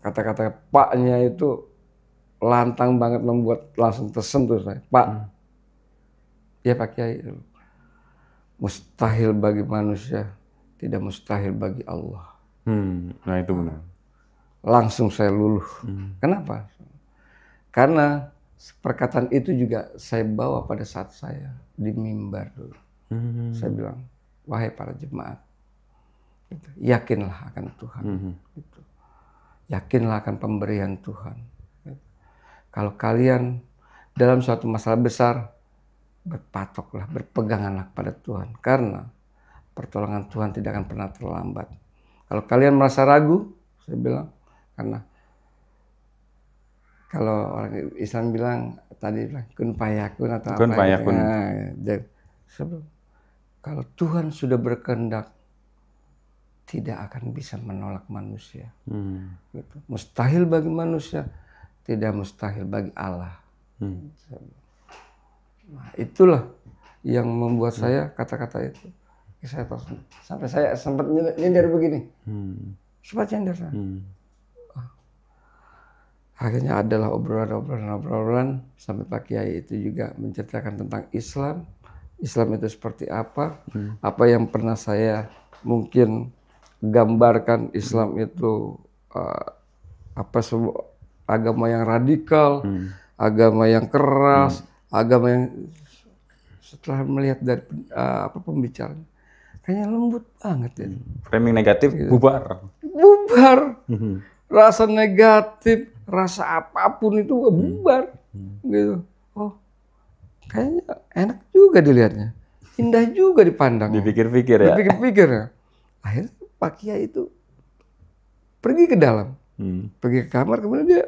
kata-kata Paknya itu lantang banget, membuat langsung tersentuh saya. Pak, ya Pak Kiai, mustahil bagi manusia, tidak mustahil bagi Allah. Nah itu benar. Langsung saya luluh. Kenapa? Karena perkataan itu juga saya bawa pada saat saya di mimbar dulu. Saya bilang, wahai para jemaat, gitu, yakinlah akan Tuhan. Gitu. Yakinlah akan pemberian Tuhan. Gitu. Kalau kalian dalam suatu masalah besar, berpatoklah, berpeganganlah pada Tuhan. Karena pertolongan Tuhan tidak akan pernah terlambat. Kalau kalian merasa ragu, saya bilang, karena kalau orang Islam bilang tadi kun fayakun atau kun apa fayakun. Gitu. Kalau Tuhan sudah berkehendak, tidak akan bisa menolak manusia. Gitu. Mustahil bagi manusia, tidak mustahil bagi Allah. Nah, itulah yang membuat saya kata-kata itu. Sampai saya sempat nyender begini. Sempat nyender. Akhirnya adalah obrolan sampai Pak Kiai itu juga menceritakan tentang Islam. Islam itu seperti apa? Apa yang pernah saya mungkin gambarkan Islam itu sebuah agama yang radikal, agama yang keras, agama yang setelah melihat dari pembicaraan kayaknya lembut banget ya. Framing negatif gitu. bubar. rasa negatif, rasa apapun itu bubar, gitu. Oh, kayaknya enak juga dilihatnya, indah juga dipandang. Dipikir-pikir ya. Dipikir-pikir ya. Akhirnya Pak Kiai itu pergi ke dalam, pergi ke kamar, kemudian dia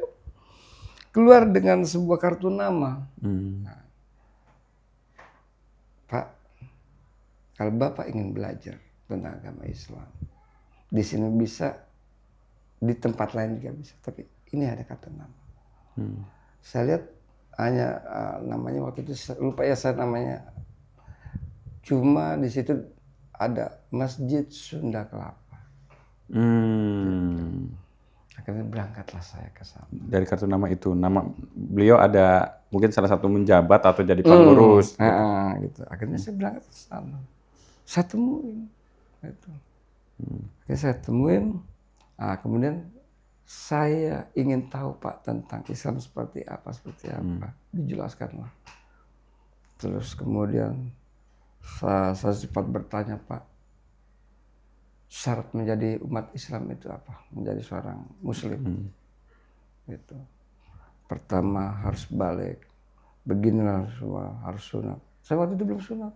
keluar dengan sebuah kartu nama. Nah, Pak, kalau Bapak ingin belajar tentang agama Islam, di sini bisa, di tempat lain juga bisa, tapi ini ada kata nama. Saya lihat hanya namanya waktu itu lupa ya saya namanya. Cuma di situ ada Masjid Sunda Kelapa. Akhirnya berangkatlah saya ke sana. Dari kartu nama itu, nama beliau ada mungkin salah satu menjabat atau jadi pengurus. Gitu. Akhirnya saya berangkat ke sana. Saya temuin. Gitu. Akhirnya saya temuin. Kemudian saya ingin tahu Pak tentang Islam seperti apa. Dijelaskanlah. Terus kemudian saya sempat bertanya, Pak, syarat menjadi umat Islam itu apa? Menjadi seorang Muslim. Gitu. Pertama harus balik. Beginilah semua harus sunat. Saya waktu itu belum sunat.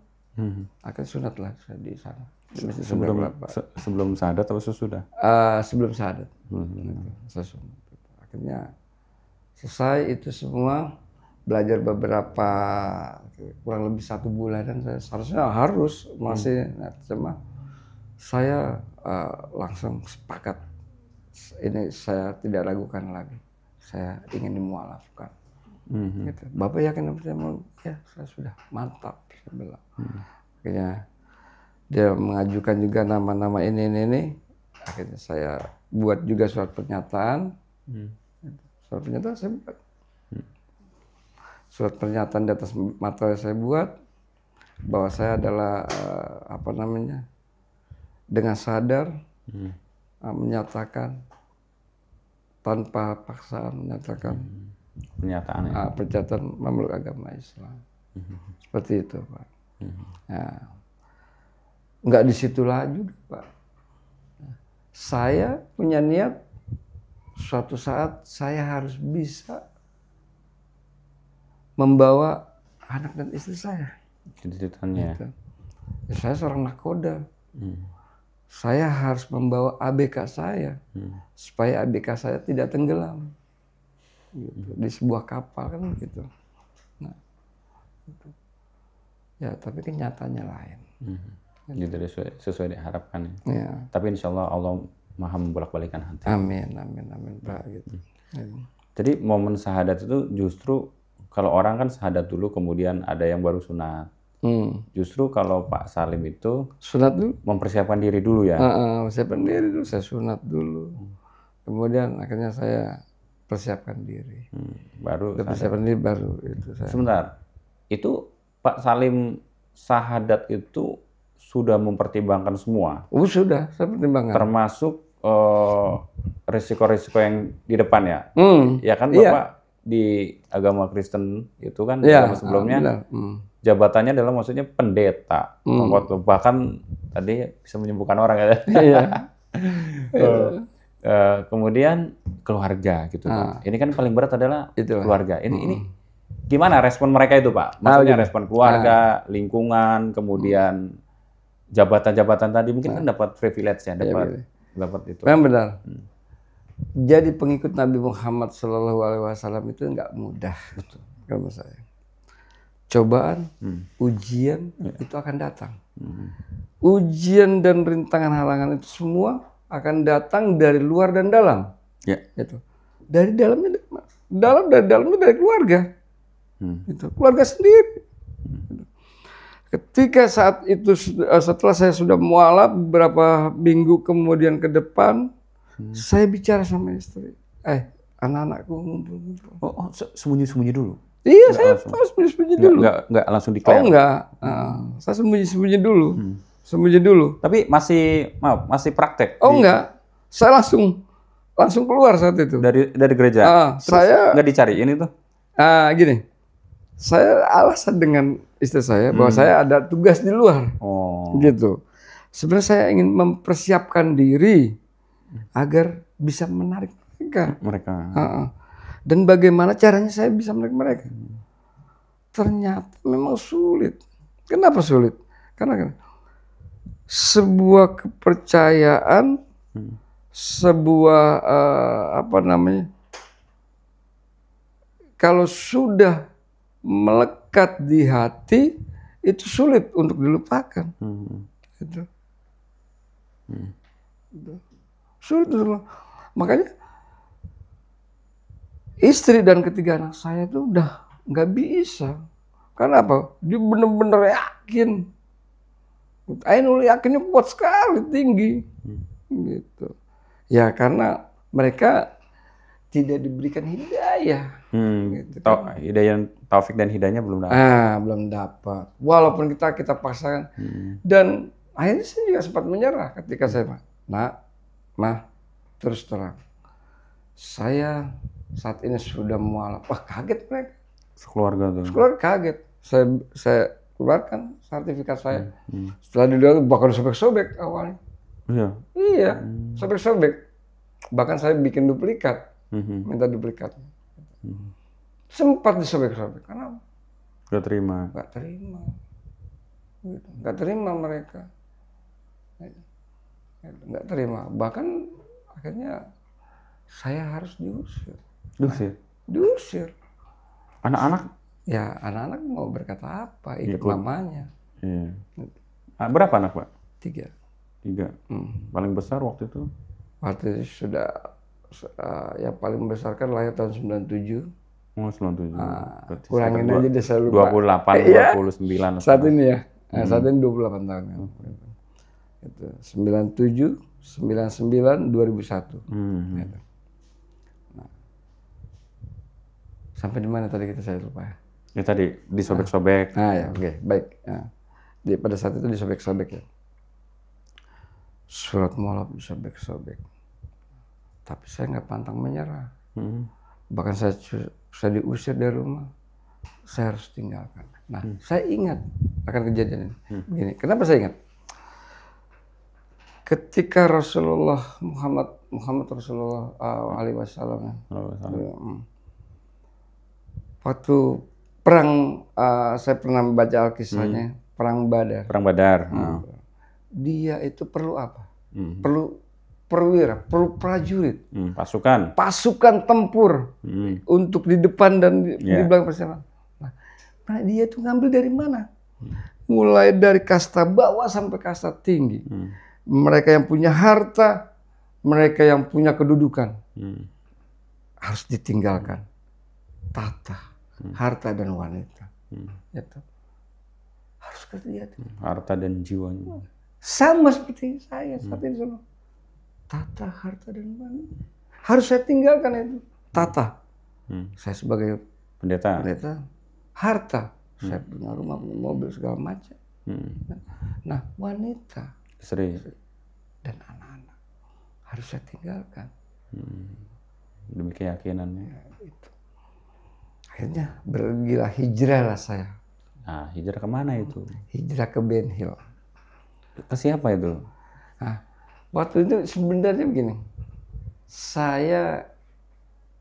Akhirnya sunatlah saya di sana. Sebelum syahadat atau sesudah? Sebelum syahadat. Saya sunat. Akhirnya selesai itu semua, belajar beberapa kurang lebih 1 bulanan saya seharusnya harus masih cuma saya langsung sepakat ini saya tidak ragukan lagi, saya ingin dimualafkan. Gitu. Bapak yakin saya mau? Ya, saya sudah mantap, saya bilang. Akhirnya dia mengajukan juga nama-nama ini. Akhirnya saya buat juga surat pernyataan. Surat pernyataan saya buat. Surat pernyataan di atas materai saya buat bahwa saya adalah dengan sadar menyatakan tanpa paksaan menyatakan pernyataan memeluk agama Islam. Seperti itu, Pak. Enggak di situlah juga, Pak. Saya punya niat suatu saat saya harus bisa membawa anak dan istri saya. Cita-citanya. Gitu. Ya, saya seorang nakoda. Saya harus membawa ABK saya supaya ABK saya tidak tenggelam gitu, di sebuah kapal kan gitu. Nah, gitu. Ya tapi kenyataannya lain. Gitu sesuai diharapkan. Ya. Tapi insya Allah maha membolak-balikan hati. Amin Pak. Gitu. Jadi momen syahadat itu justru kalau orang kan syahadat dulu kemudian ada yang baru sunat. Justru kalau Pak Salim itu sunat dulu, mempersiapkan diri dulu ya. Persiapkan diri dulu, saya sunat dulu. Kemudian akhirnya saya persiapkan diri. Baru persiapkan diri baru itu saya. Sebentar. Itu Pak Salim syahadat itu sudah mempertimbangkan semua. Sudah, saya pertimbangkan. Termasuk risiko-risiko yang di depan ya. Ya kan Bapak di agama Kristen itu kan agama sebelumnya jabatannya adalah maksudnya pendeta, bahkan tadi bisa menyembuhkan orang ya. Kemudian keluarga gitu kan. Ini kan paling berat adalah keluarga. Ini gimana respon mereka itu Pak? Maksudnya respon keluarga, lingkungan, kemudian jabatan-jabatan tadi mungkin kan dapat privilege ya, dapat itu. Memang benar. Jadi pengikut Nabi Muhammad SAW itu nggak mudah. Betul. Kalau saya. Cobaan, ujian itu akan datang. Ujian dan rintangan halangan itu semua akan datang dari luar dan dalam. Ya. Itu. Dari dalamnya, dari dalamnya dari keluarga. Itu keluarga sendiri. Ketika saat itu setelah saya sudah mualaf beberapa minggu kemudian ke depan, saya bicara sama istri. Anak-anakku ngumpul-ngumpul. Oh, sembunyi-sembunyi dulu. Iya, saya sembunyi-sembunyi dulu. Enggak langsung declare. Enggak. Saya sembunyi-sembunyi dulu. Sembunyi dulu. Tapi masih praktek? Enggak. Saya langsung keluar saat itu. Dari gereja? Saya nggak dicariin itu? Gini. Saya alasan dengan istri saya bahwa saya ada tugas di luar. Gitu. Sebenarnya saya ingin mempersiapkan diri agar bisa menarik Mereka. Heeh. Dan bagaimana caranya saya bisa melek mereka? Ternyata memang sulit. Kenapa sulit? Karena sebuah kepercayaan, sebuah apa namanya? Kalau sudah melekat di hati, itu sulit untuk dilupakan. Gitu. Sulit untuk, makanya istri dan ketiga anak saya itu udah nggak bisa. Karena apa? Dia benar-benar yakin. Ainul yakinnya kuat sekali, tinggi. Gitu. Ya karena mereka tidak diberikan hidayah. Gitu, Hidayah, taufik dan hidayahnya belum dapat. Belum dapat. Walaupun kita paksakan. Dan akhirnya saya juga sempat menyerah ketika saya, Mah, terus terang. Saya saat ini sudah mualaf. Wah, kaget mereka. Sekeluarga tuh. Sekeluarga kaget. Saya keluarkan sertifikat saya. Setelah dilihat bahkan sobek-sobek awalnya. Iya, sobek-sobek. Bahkan saya bikin duplikat. Minta duplikatnya. Sempat disobek-sobek. Kenapa? Gak terima. Gak terima. Gitu. Gak terima mereka. Gak terima. Bahkan akhirnya saya harus diusir. Diusir. Anak-anak? Ya anak-anak mau berkata apa? Ikut mamanya. Iya. Berapa anak, Pak? 3. Paling besar waktu itu? Waktu itu sudah yang paling besar kan lahir tahun 97. Oh, 97. Kurangin aja deh saya lupa. 28, 29. Saat ini ya. Saat ini 28 tahun. Itu 97, 99, 2001. Gitu. Nah. Sampai di mana tadi saya lupa ya? Ya tadi disobek-sobek. Ya, oke, baik. Pada saat itu disobek-sobek ya. Surat mualaf disobek-sobek. Tapi saya nggak pantang menyerah. Bahkan saya diusir dari rumah. Saya harus tinggalkan. Nah, saya ingat akan kejadian ini. Begini, kenapa saya ingat? Ketika Rasulullah Muhammad Rasulullah alaihi wasallam, waktu perang, saya pernah membaca Alkisahnya, perang Badar. Perang Badar. Dia itu perlu apa? Perlu perwira, perlu prajurit, pasukan tempur untuk di depan dan di belakang persiapan. Nah, dia itu ngambil dari mana? Mulai dari kasta bawah sampai kasta tinggi. Mereka yang punya harta, mereka yang punya kedudukan, harus ditinggalkan. Tata, harta dan wanita. Gitu. Harus lihat. Harta dan jiwanya. Sama seperti saya saat ini semua. Tata, harta dan wanita. Harus saya tinggalkan itu. Tata. Saya sebagai pendeta. Harta. Saya punya rumah, punya mobil, segala macam. Nah, wanita. Istri. Dan anak-anak. Harus saya tinggalkan. Demi keyakinannya. Ya, itu. Akhirnya bergila hijrah lah saya. Nah, hijrah kemana itu? Hijrah ke Ben Hill. Ke siapa itu? Nah, waktu itu sebenarnya begini. Saya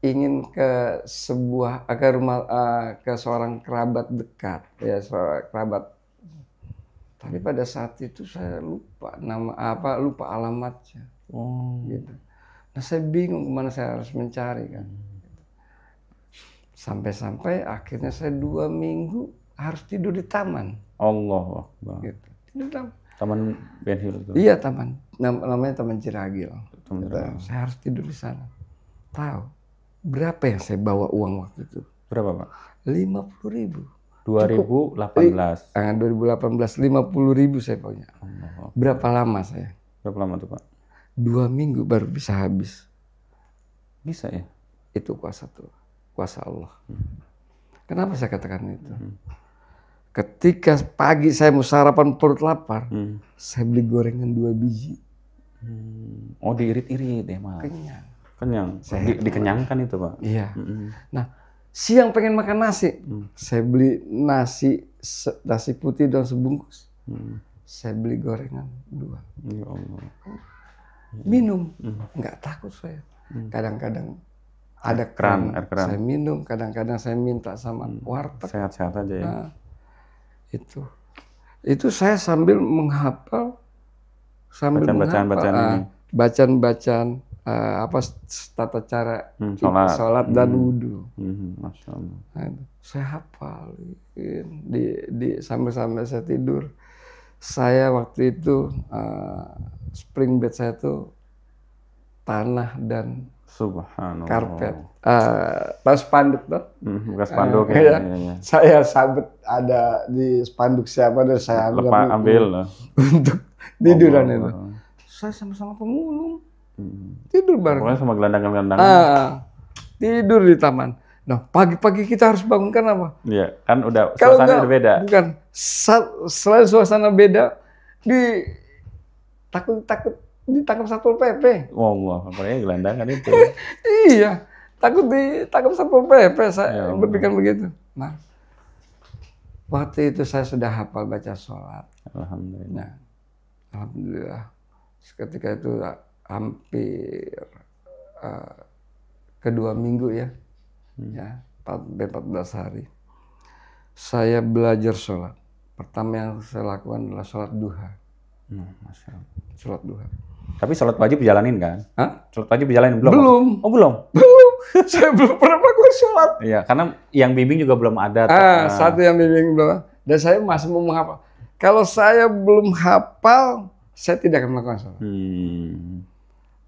ingin ke ke seorang kerabat dekat, ya seorang kerabat. Tapi pada saat itu saya lupa lupa alamatnya. Gitu. Nah, saya bingung kemana saya harus mencari kan. Sampai-sampai akhirnya saya 2 minggu harus tidur di taman. Allah Akbar. Gitu. Tidur di taman. Taman Ben Hill itu? Iya, taman. Namanya Taman Ciragil. Saya harus tidur di sana. Tahu berapa yang saya bawa uang waktu itu? Berapa, Pak? 50.000. 2018. 2018 50.000 saya punya. Berapa lama saya? Berapa lama tuh, Pak? 2 minggu baru bisa habis. Bisa ya? Itu kuasa Tuhan, kuasa Allah. Kenapa saya katakan itu? Ketika pagi saya mau sarapan perut lapar, saya beli gorengan 2 biji. Oh, diirit-irit ya, Mas? Kenyang. Dikenyangkan itu, Pak? Iya. Nah, siang pengen makan nasi, saya beli nasi putih daun sebungkus. Saya beli gorengan 2. Ya Allah. Minum, nggak takut saya. Kadang-kadang ada Air keran. saya minum, kadang-kadang saya minta sama warteg. Sehat-sehat aja ya. Nah, itu saya sambil menghafal, sambil Bacaan-bacaan ini. bacaan-bacaan apa tata cara sholat dan wudhu. Masya Allah. Nah, itu saya hafalin sambil saya tidur. Saya waktu itu spring bed saya tuh tanah dan Subhanallah. karpet. Tahu spanduk tuh? Bukan spanduk ya. ya. Saya sabet ada di spanduk siapa dan saya ambil untuk tiduran itu. Saya sama-sama pemulung. Tidur bareng. Pokoknya sama gelandangan-gelandangan. Tidur di taman. Nah, pagi-pagi kita harus bangunkan apa? Iya, kan udah Kalau suasananya udah beda. Bukan. Selain suasana beda, takut ditangkap Satpol PP. Allah, apalagi gelandangan itu. Iya, takut ditangkap Satpol PP. Saya berpikir begitu. Nah, waktu itu saya sudah hafal baca sholat. Alhamdulillah. Nah, alhamdulillah. Ketika itu hampir kedua minggu ya, 14 hari. Saya belajar sholat. Pertama yang saya lakukan adalah sholat duha. Masya Allah. Sholat duha. Tapi sholat wajib dijalanin kan? Hah? Sholat wajib dijalanin belum? Belum. Oh belum? Belum. Saya belum pernah melakukan sholat. Iya, karena yang bimbing juga belum ada. Satu yang bimbing belum. Dan saya masih mau menghafal. Kalau saya belum hafal, saya tidak akan melakukan sholat.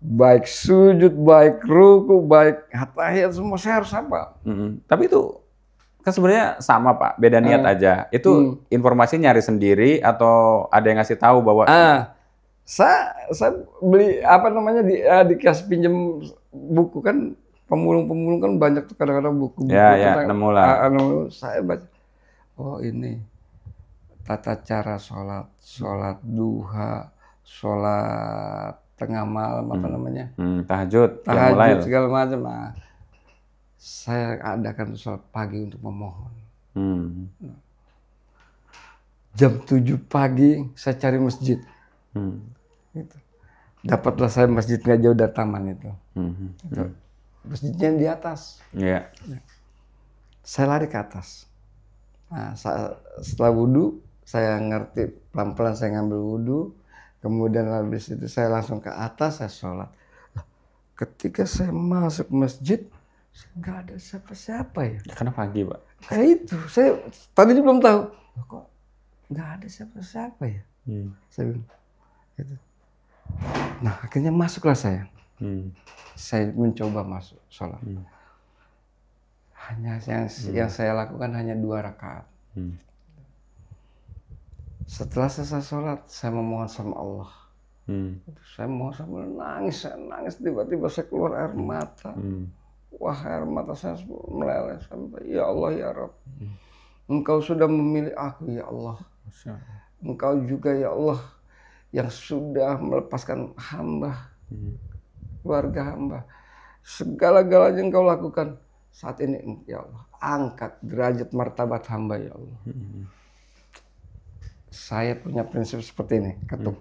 Baik sujud, baik ruku, baik tahiyat, semua saya harus hafal. Tapi itu kan sebenarnya sama Pak, beda niat aja. Itu informasi nyari sendiri atau ada yang ngasih tahu bahwa saya beli apa namanya dikasih pinjam buku kan, pemulung-pemulung kan banyak tuh kadang-kadang buku ya, nemu lah. Saya baca, oh ini tata cara sholat duha, sholat tengah malam apa namanya, tahajud segala macam. Nah, saya adakan sholat pagi untuk memohon. Jam 7 pagi saya cari masjid. Gitu. Dapatlah saya masjid nggak jauh dari taman itu. Masjidnya di atas. Yeah. Saya lari ke atas. Nah, setelah wudhu, saya ngerti pelan-pelan saya ngambil wudhu. Kemudian habis itu saya langsung ke atas, saya sholat. Ketika saya masuk masjid, nggak ada siapa-siapa ya. Karena pagi Pak. Kayak itu, saya tadinya belum tahu. Kok nggak ada siapa-siapa ya? Saya bilang, gitu. Nah akhirnya masuklah saya. Saya mencoba masuk sholat. Hanya yang saya lakukan hanya 2 rakaat. Setelah selesai sholat, saya memohon sama Allah. Saya mohon sambil nangis, tiba-tiba saya keluar air mata. Wah, air mata saya meleleh sampai, ya Allah ya Rabb. Engkau sudah memilih aku ya Allah. Engkau juga ya Allah yang sudah melepaskan hamba, keluarga hamba. Segala-galanya yang Engkau lakukan saat ini ya Allah. Angkat derajat martabat hamba ya Allah. Saya punya prinsip seperti ini, ketuk.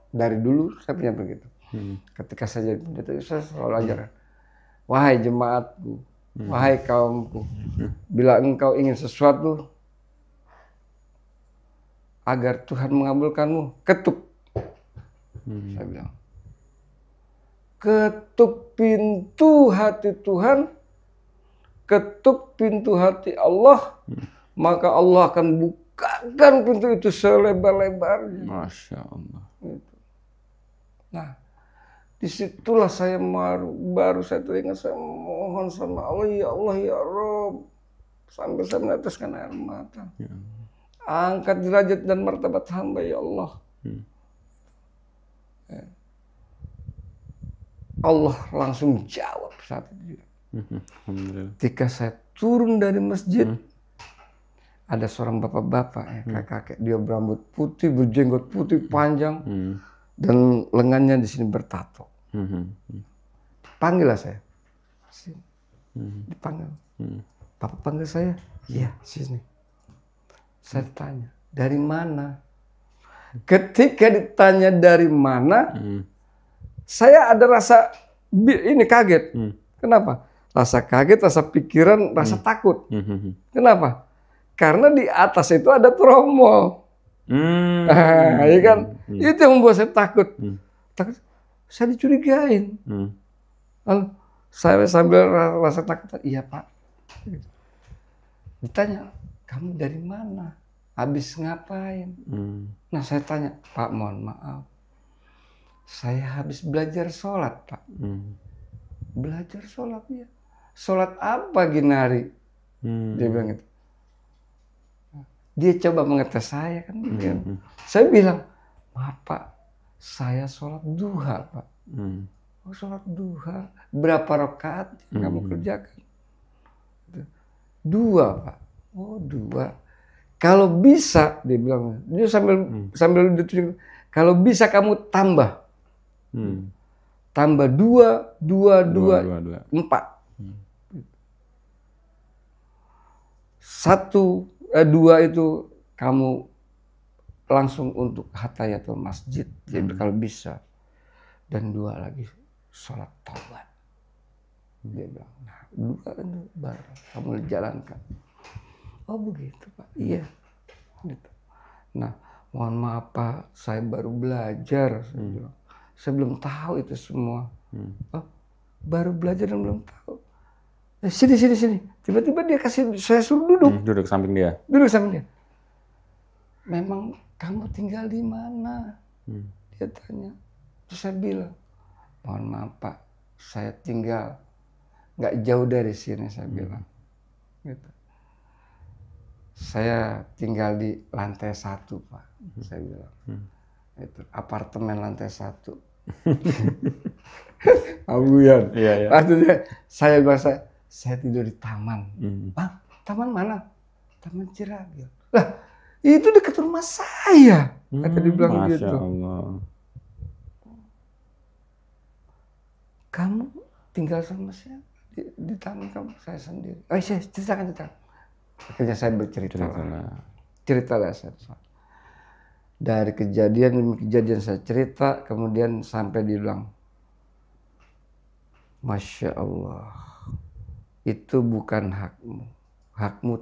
Dari dulu saya punya begitu. Ketika saya jadi pendeta, saya selalu ajarkan. Wahai jemaatku, wahai kaumku, bila engkau ingin sesuatu agar Tuhan mengabulkanmu, ketuk. Saya bilang, ketuk pintu hati Tuhan, ketuk pintu hati Allah, maka Allah akan bukakan pintu itu selebar-lebarnya. Masya Allah. Nah, disitulah saya baru saya teringat, saya mohon sama Allah, ya Allah ya Rabb, sampai saya meneteskan air mata. Angkat derajat dan martabat hamba ya Allah. Allah langsung jawab saat itu. Ketika saya turun dari masjid, ada seorang bapak-bapak, kakek-kakek, dia berambut putih, berjenggot putih panjang, dan lengannya di sini bertato. Panggillah saya. Sini. Dipanggil. Bapak panggil saya? Iya, sini. Saya tanya, dari mana? Ketika ditanya dari mana, saya ada rasa ini kaget. Kenapa? Rasa kaget, rasa pikiran, rasa takut. Kenapa? Karena di atas itu ada tromol. Ya kan? Itu yang membuat saya takut. Takut, saya dicurigain. Lalu saya sambil rasa takut, iya Pak. Ditanya, kamu dari mana? Habis ngapain? Nah saya tanya, Pak mohon maaf. Saya habis belajar sholat Pak. Belajar sholat ya. Sholat apa Ginari? Dia bilang gitu. Dia coba mengetes saya kan. Saya bilang, maaf Pak, saya sholat duha Pak. Oh sholat duha, berapa rakaat yang kamu kerjakan? 2 Pak. Oh 2. Kalau bisa, dia bilang, dia sambil ditunjuk, kalau bisa kamu tambah. Tambah 2, 4. 2 itu kamu langsung untuk hatayatul masjid. Jadi kalau bisa. Dan 2 lagi sholat taubat. Dia bilang, nah 2 itu baru kamu jalankan. Oh begitu Pak, iya. Gitu. Nah mohon maaf Pak, saya baru belajar. Saya bilang. Saya belum tahu itu semua. Oh, baru belajar dan belum tahu. Sini. Tiba-tiba dia kasih, saya suruh duduk. Duduk samping dia. Duduk samping dia. Memang kamu tinggal di mana? Dia tanya. Terus saya bilang, mohon maaf Pak, saya tinggal nggak jauh dari sini, saya bilang. Gitu. Saya tinggal di lantai 1 Pak, saya bilang. Itu apartemen lantai 1. Abuyan. Iya. Maksudnya saya bilang saya tidur di taman. Ah, taman mana? Taman Ciragil. Lah, itu dekat rumah saya. Kata dia bilang Masya gitu. Allah. Kamu tinggal sama siapa? Di taman kamu, saya sendiri. Oh, saya ceritakan. Akhirnya saya bercerita. Ceritalah saya. Dari kejadian demi kejadian saya cerita, kemudian sampai dia bilang, Masya Allah, itu bukan hakmu. Hakmu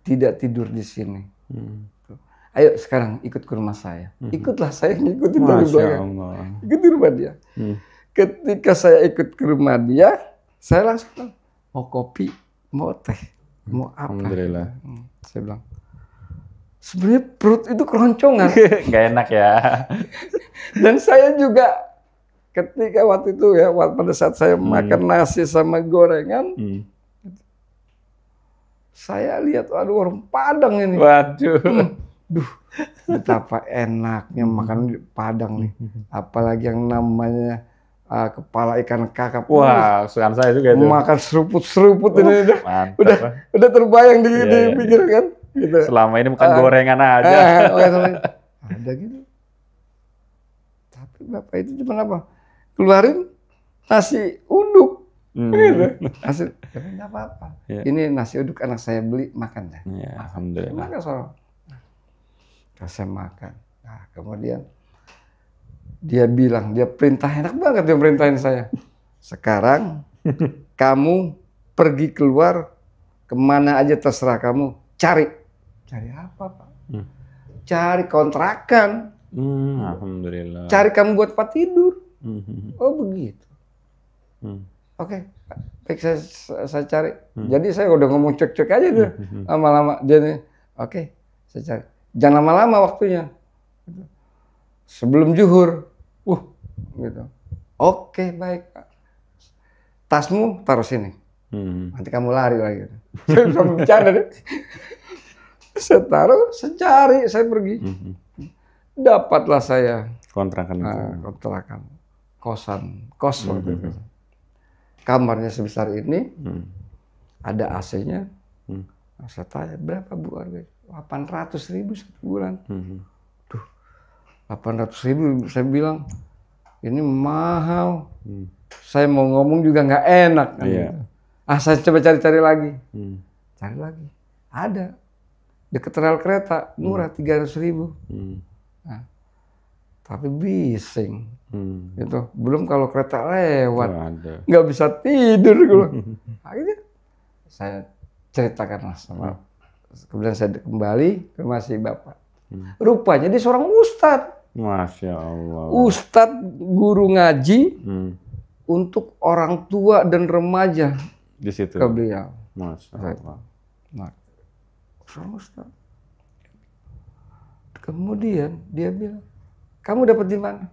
tidak tidur di sini. Ayo sekarang ikut ke rumah saya. Ikutlah, saya ngikutin dari belakang. Ikut di rumah dia. Ketika saya ikut ke rumah dia, saya langsung mau kopi, mau teh, mau apa. Alhamdulillah. Saya bilang, sebenarnya perut itu keroncongan. Gak enak ya. Dan saya juga ketika waktu itu ya, pada saat saya makan nasi sama gorengan, saya lihat, aduh warung Padang ini. Waduh. Duh, betapa enaknya makan di Padang nih. Apalagi yang namanya kepala ikan kakap. Wah, kesukaan saya juga itu. Makan seruput-seruput ini udah terbayang di pikir kan. Gitu. Selama ini bukan gorengan aja. Ada gitu. Tapi Bapak itu cuma apa? Keluarin nasi uduk. Gitu. Nasi, tapi enggak apa-apa. Ini nasi uduk anak saya beli, makan deh. Ya, alhamdulillah. Makan soal. Nah, saya makan. Nah, kemudian dia bilang, dia perintah, enak banget dia perintahin saya. Sekarang kamu pergi keluar kemana aja terserah kamu, cari. Cari apa Pak? Cari kontrakan. Alhamdulillah. Cari kamu buat tempat tidur. Oh begitu. Oke, baik saya cari. Jadi saya udah ngomong cek-cek aja tuh. Lama-lama dia nih, oke, saya cari. Jangan lama-lama waktunya. Sebelum zuhur. Gitu. Oke, baik Pak. Tasmu taruh sini. Nanti kamu lari lagi. Saya sambil bercanda deh. Saya taruh, saya cari, saya pergi. Dapatlah saya kontrakan itu. Kontrakan. Kos waktu itu. Kamarnya sebesar ini. Ada AC-nya. Saya tanya, berapa Bu harganya? 800.000 satu bulan. Duh, 800.000 saya bilang, ini mahal. Saya mau ngomong juga nggak enak. Kan gitu. Saya coba cari-cari lagi. Cari lagi. Ada. Dekat rel kereta, murah 300.000. Nah, tapi bising. Hmm. Gitu. Belum kalau kereta lewat, Waduh. nggak bisa tidur. Akhirnya saya ceritakan lah sama. Kemudian saya kembali ke masih bapak. Rupanya dia seorang ustadz. Masya Allah. Ustadz guru ngaji Hmm. untuk orang tua dan remaja Di situ. ke beliau. Masya Allah. Nah, seorang ustadz. Kemudian dia bilang, kamu dapat di mana?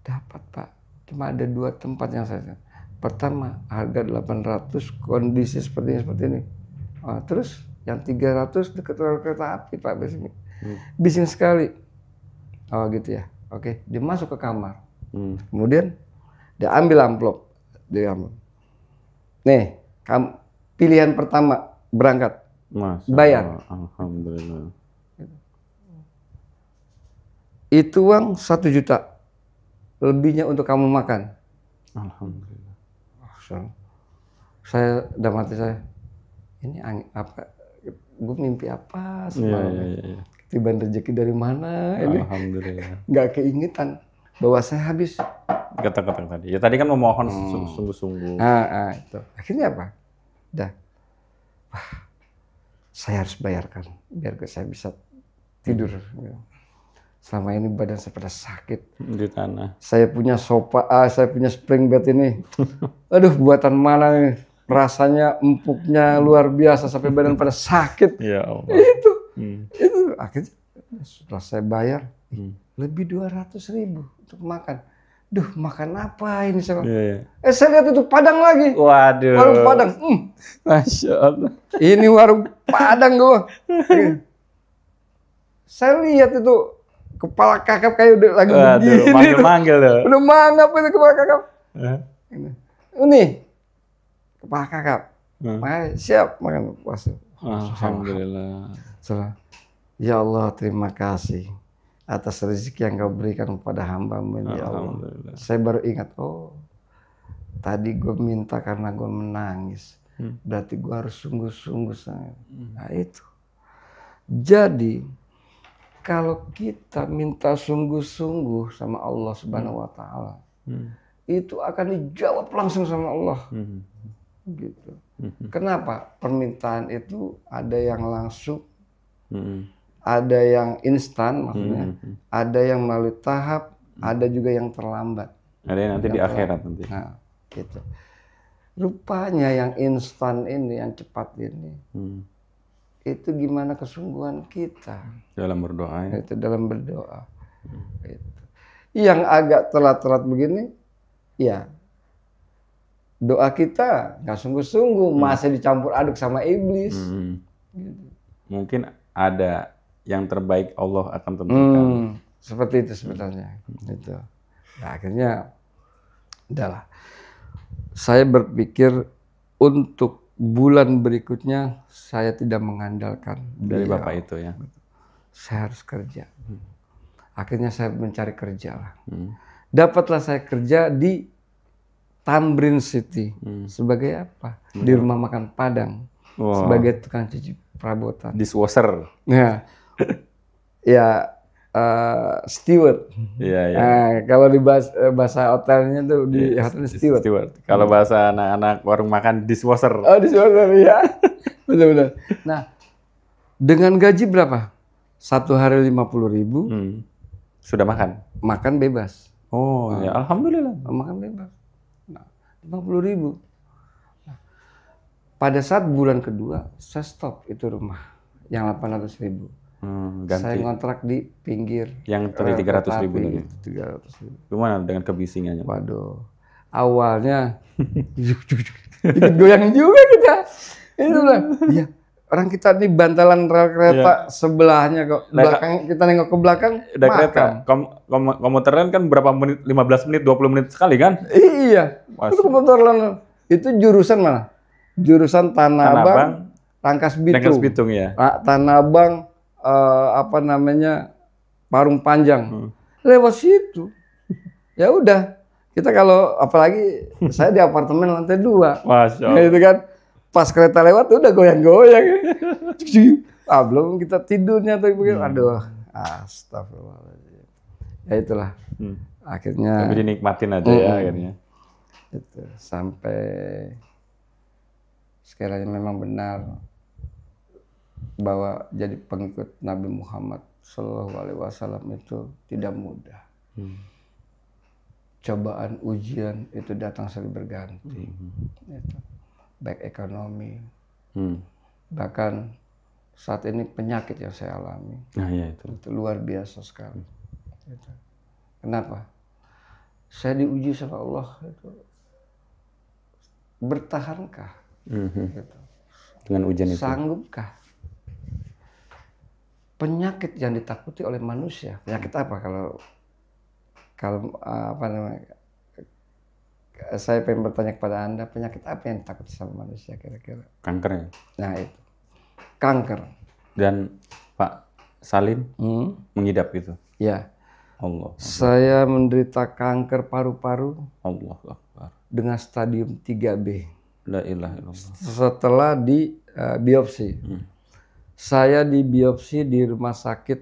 Dapat Pak, cuma ada 2 tempat yang saya. Pertama, harga 800, kondisi seperti ini. Terus yang 300 dekat rel kereta api Pak, bising sekali. Oh gitu ya, oke. Dia masuk ke kamar. Kemudian dia ambil amplop. Nih, pilihan pertama berangkat, Masya bayar. Allah. Alhamdulillah. Itu uang 1 juta. Lebihnya untuk kamu makan. Alhamdulillah. Saya dalam hati saya, ini apa? Gue mimpi apa semalam? Iya. Tiban rezeki dari mana? Ini Alhamdulillah. nggak keingetan bahwa saya habis. Kata-kata tadi. Ya tadi kan memohon sungguh-sungguh. Itu. Akhirnya apa? Dah. Wah, saya harus bayarkan biar saya bisa tidur. Selama ini badan saya pada sakit. Di tanah. Saya punya sofa, saya punya spring bed ini. Aduh, buatan mana nih? Rasanya empuknya luar biasa sampai badan pada sakit. Ya Allah. Itu akhirnya setelah saya bayar lebih 200.000 untuk makan. Duh, makan apa ini saya? Iya. Saya lihat itu Padang lagi. Waduh. Warung Padang. Masya Allah. Ini warung Padang gua. Saya lihat itu kepala kakap kayak udah lagi begini. Manggil-manggil loh. Udah mangap itu kepala kakap. Ini kepala kakap. Siap makan puasa. Alhamdulillah. Ya Allah, terima kasih atas rezeki yang kau berikan kepada hamba-Mu ini, ya Allah. Saya baru ingat, tadi gue minta karena gue menangis. Berarti gue harus sungguh-sungguh. Nah itu. Jadi kalau kita minta sungguh-sungguh sama Allah Subhanahu wa Ta'ala, itu akan dijawab langsung sama Allah. Gitu. Kenapa? Permintaan itu ada yang langsung, ada yang instan maksudnya, ada yang melalui tahap, ada juga yang terlambat. Ada yang nanti di akhirat nanti. Nah, gitu. Rupanya yang instan ini, yang cepat ini, itu gimana kesungguhan kita dalam berdoa ya? Itu dalam berdoa. Itu. Yang agak telat-telat begini, ya doa kita nggak sungguh-sungguh, masih dicampur aduk sama iblis. Gitu. Mungkin ada yang terbaik Allah akan tentukan. Seperti itu sebenarnya. Itu. Nah, akhirnya, udahlah. Saya berpikir untuk bulan berikutnya saya tidak mengandalkan Dari Bapak itu ya. Saya harus kerja. Akhirnya saya mencari kerja lah. Dapatlah saya kerja di Tamrin City. Sebagai apa? Di rumah makan Padang. Sebagai tukang cuci perabotan. Dishwasher. Ya, ya steward. Iya. Nah, kalau di bahasa hotelnya tuh di hotelnya steward. Kalau bahasa anak-anak warung makan dishwasher. Oh, dishwasher ya. Benar-benar. Nah, dengan gaji berapa? 1 hari 50.000. Sudah makan? Makan bebas. Oh, ya alhamdulillah. Makan bebas. Nah, 50.000. Nah, pada saat bulan kedua saya stop itu rumah yang 800.000. Ganti. Saya ngontrak di pinggir. Yang tadi 300.000 tadi. 300.000. Gimana dengan kebisingannya? Waduh, awalnya ikut goyang juga kita. Itu lah. Iya. Orang kita di bantalan rel kereta sebelahnya kok. Belakang kita nengok ke belakang. Udah kereta. Komuteran kan berapa menit? 15 menit, 20 menit sekali kan? Iya. Itu komuteran. Itu jurusan mana? Jurusan Tanah Abang, Rangkas Bitung. Rangkas Bitung ya. Tanah Abang, Parung Panjang. Lewat situ. Ya udah. Kita kalau apalagi saya di apartemen lantai 2. Masya Allah. Itu kan pas kereta lewat udah goyang-goyang. Belum kita tidurnya tuh begitu. Aduh, astagfirullahaladzim. Ya itulah. Akhirnya Tapi dinikmatin aja ya akhirnya. itu sampai sekiranya memang benar bahwa jadi pengikut Nabi Muhammad Shallallahu Alaihi Wasallam itu tidak mudah. Cobaan ujian itu datang silih berganti, itu. Baik ekonomi, bahkan saat ini penyakit yang saya alami. Nah ya itu. Itu luar biasa sekali. Gitu. Kenapa? Saya diuji sama Allah itu. Bertahankah? Gitu. Dengan ujian itu. Sanggupkah? Penyakit yang ditakuti oleh manusia. Penyakit apa kalau apa namanya? Saya pengen bertanya kepada Anda, penyakit apa yang ditakuti sama manusia kira-kira? Kanker ya. Nah itu. Kanker. Dan Pak Salim mengidap itu. Ya. Allah. Saya menderita kanker paru-paru Allah Akbar. dengan stadium 3B. La ilaha illallah. Setelah di biopsi. Saya di biopsi di rumah sakit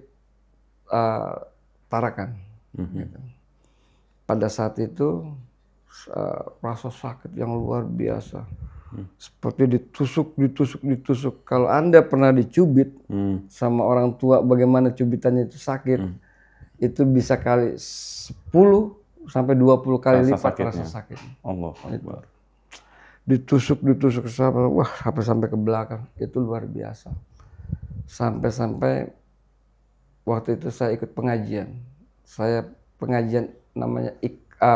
Tarakan. Gitu. Pada saat itu rasa sakit yang luar biasa. Seperti ditusuk. Kalau Anda pernah dicubit sama orang tua, bagaimana cubitannya itu sakit, itu bisa kali 10 sampai 20 kali lipat rasa sakitnya. Allah Akbar. Ditusuk sampai ke belakang, itu luar biasa. Sampai waktu itu saya ikut pengajian. Saya pengajian namanya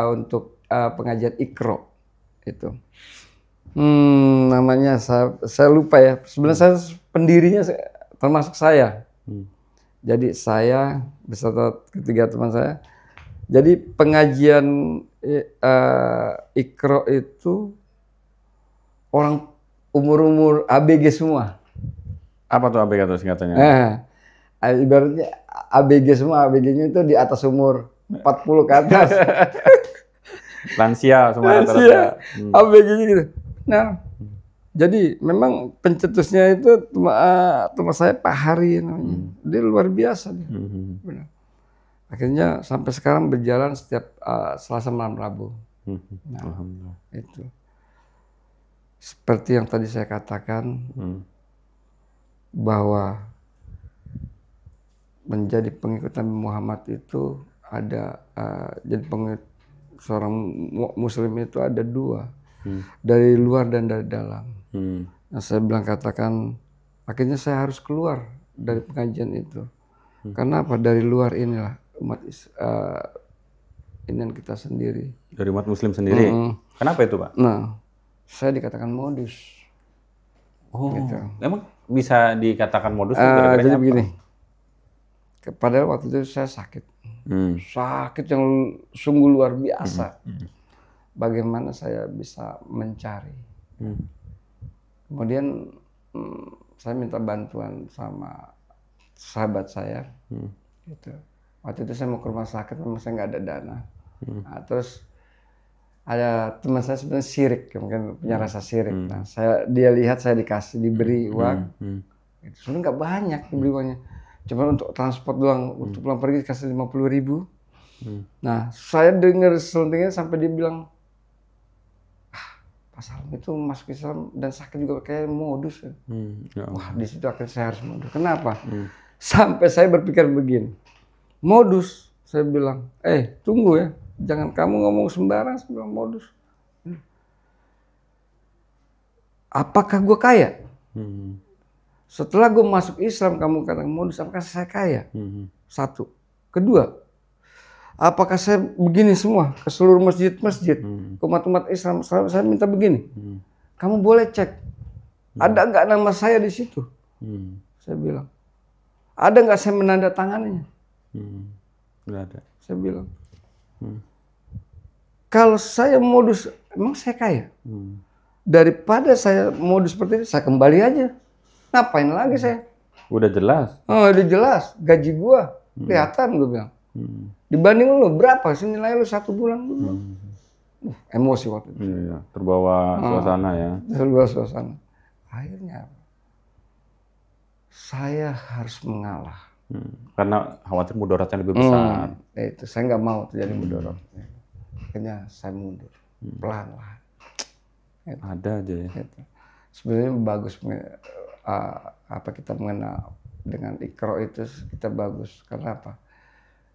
untuk pengajian Iqra itu. Namanya saya lupa ya. Sebenarnya saya pendirinya termasuk saya. Jadi saya beserta ketiga teman saya. Jadi pengajian Iqra itu orang umur ABG semua. Apa tuh ABG itu singkatannya? Ibaratnya ABG semua, ABG-nya itu di atas umur 40 ke atas. Lansia semua rata-rata. ABG-nya gitu. Nah, jadi memang pencetusnya itu teman saya Pak Hari namanya. Dia luar biasa dia. Benar. Akhirnya sampai sekarang berjalan setiap Selasa malam Rabu. Nah, itu. Seperti yang tadi saya katakan, bahwa menjadi pengikut Nabi Muhammad itu ada jadi pengikut seorang Muslim itu ada dua, dari luar dan dari dalam. Nah, saya bilang katakan, akhirnya saya harus keluar dari pengajian itu. Karena apa? Dari luar inilah umat ini kita sendiri. Dari umat Muslim sendiri. Kenapa itu, Pak? Nah, saya dikatakan modus. Oh, gitu. Emang bisa dikatakan modus? Jadi begini. Padahal waktu itu saya sakit. Sakit yang sungguh luar biasa. Bagaimana saya bisa mencari. Kemudian saya minta bantuan sama sahabat saya. Gitu. Waktu itu saya mau ke rumah sakit, memang saya nggak ada dana. Nah, terus ada teman saya sebenarnya sirik, mungkin punya rasa sirik. Nah, dia lihat saya diberi uang. Itu sebenarnya nggak banyak diberi uangnya. Cuma untuk transport doang, untuk pulang pergi kasih 50.000. Nah, saya dengar selentingnya sampai dia bilang, Pak Salim itu masuk Islam dan sakit juga kayak modus. Wah, di situ akhirnya saya harus mundur. Kenapa? Sampai saya berpikir begini, modus. Saya bilang, tunggu ya, jangan kamu ngomong sembarang, saya bilang modus. Apakah gue kaya? Setelah gue masuk Islam, kamu katakan modus, apakah saya kaya? Satu. Kedua, apakah saya begini semua ke seluruh masjid-masjid, ke umat-umat Islam, saya minta begini. Kamu boleh cek, ada nggak nama saya di situ? Saya bilang, ada nggak saya menandatanganinya? Nggak ada. Saya bilang, kalau saya modus, emang saya kaya? Daripada saya modus seperti ini, saya kembali aja. Ngapain lagi saya? Udah jelas. Oh, udah jelas. Gaji gua kelihatan, gue bilang. Dibanding lu berapa sih nilai lu 1 bulan? Emosi waktu itu. Iya, terbawa suasana ya. Terbawa suasana. Akhirnya saya harus mengalah. Karena khawatir mudaratnya lebih besar. Itu saya nggak mau terjadi mudarat. Akhirnya saya mundur pelan-pelan. Ada aja ya. Gitu. Sebenarnya bagus apa kita mengenal dengan Iqra itu kita bagus. Karena apa?